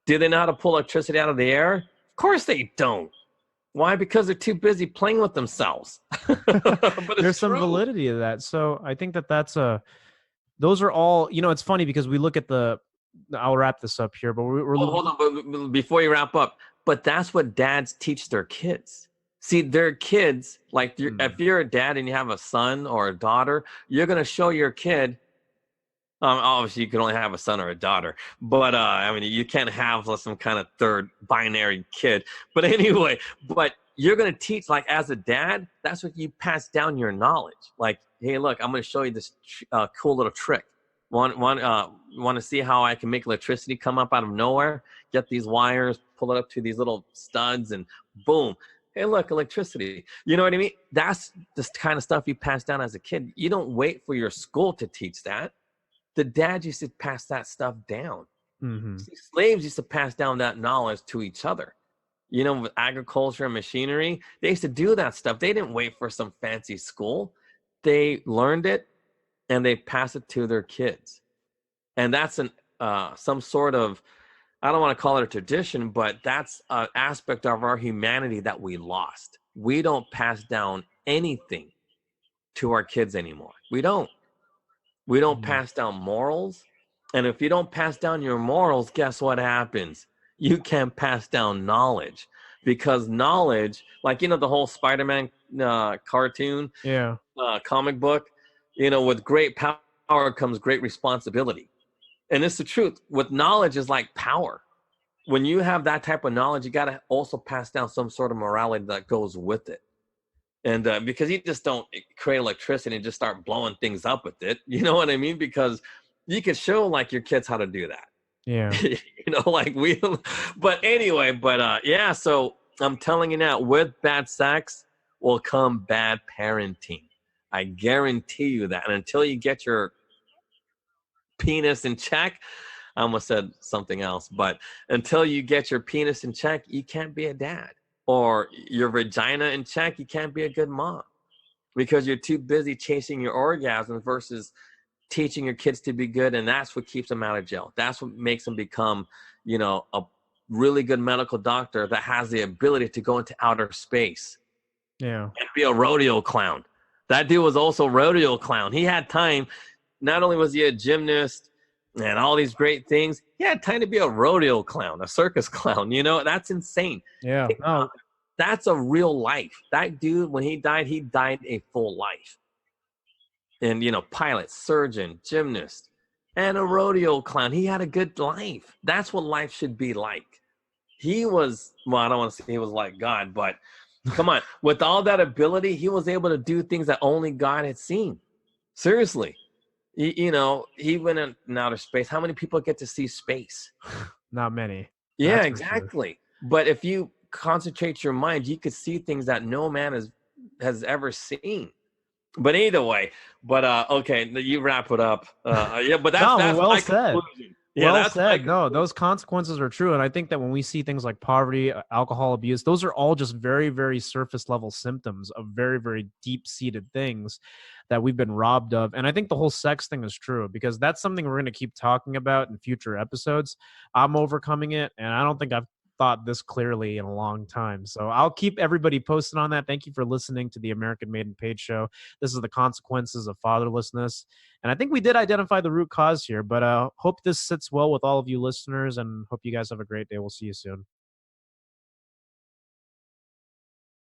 Do they know how to pull electricity out of the air? Of course they don't. Why? Because they're too busy playing with themselves. But There's some validity to that. So I think those are all, it's funny because we look at I'll wrap this up here, but hold on, but before you wrap up, but that's what dads teach their kids. See, their kids, like if you're a dad and you have a son or a daughter, you're going to show your kid, obviously you can only have a son or a daughter, but I mean, you can't have some kind of third binary kid. But anyway, but you're going to teach, like, as a dad, that's what you pass down your knowledge. Like, hey, look, I'm going to show you this cool little trick. Want to see how I can make electricity come up out of nowhere? Get these wires, pull it up to these little studs, and boom. Hey, look, electricity. You know what I mean? That's the kind of stuff you pass down as a kid. You don't wait for your school to teach that. The dad used to pass that stuff down. See, slaves used to pass down that knowledge to each other. With agriculture and machinery, they used to do that stuff. They didn't wait for some fancy school. They learned it and they pass it to their kids. And that's some sort of, I don't want to call it a tradition, but that's an aspect of our humanity that we lost. We don't pass down anything to our kids anymore. We don't pass down morals. And if you don't pass down your morals, guess what happens? You can't pass down knowledge, because knowledge, like, the whole Spider-Man cartoon, comic book, with great power comes great responsibility. And it's the truth. With knowledge is like power. When you have that type of knowledge, you got to also pass down some sort of morality that goes with it. And because you just don't create electricity and just start blowing things up with it. You know what I mean? Because you can show, like, your kids how to do that. Yeah. But anyway, yeah, so I'm telling you now, with bad sex will come bad parenting. I guarantee you that. And until you get your penis in check, I almost said something else, but until you get your penis in check, you can't be a dad. Or your vagina in check, you can't be a good mom, because you're too busy chasing your orgasm versus teaching your kids to be good. And that's what keeps them out of jail. That's what makes them become, a really good medical doctor that has the ability to go into outer space. Yeah. And be a rodeo clown. That dude was also a rodeo clown. He had time. Not only was he a gymnast and all these great things, he had time to be a rodeo clown, a circus clown. That's insane. Yeah. Oh. That's a real life. That dude, when he died a full life. And, pilot, surgeon, gymnast, and a rodeo clown. He had a good life. That's what life should be like. He was, well, I don't want to say he was like God, but come on. With all that ability, he was able to do things that only God had seen. Seriously. He went in outer space. How many people get to see space? Not many. Yeah, exactly. Sure. But if you concentrate your mind, you could see things that no man has ever seen. But either way, okay, you wrap it up. Yeah, but that's well my said. conclusion. Yeah, well said. No, those consequences are true. And I think that when we see things like poverty, alcohol abuse, those are all just very, very surface level symptoms of very, very deep seated things that we've been robbed of. And I think the whole sex thing is true, because that's something we're going to keep talking about in future episodes. I'm overcoming it, and I don't think I've thought this clearly in a long time. So I'll keep everybody posted on that. Thank you for listening to the American Made and Paid Show. This is the consequences of fatherlessness. And I think we did identify the root cause here, but hope this sits well with all of you listeners, and hope you guys have a great day. We'll see you soon.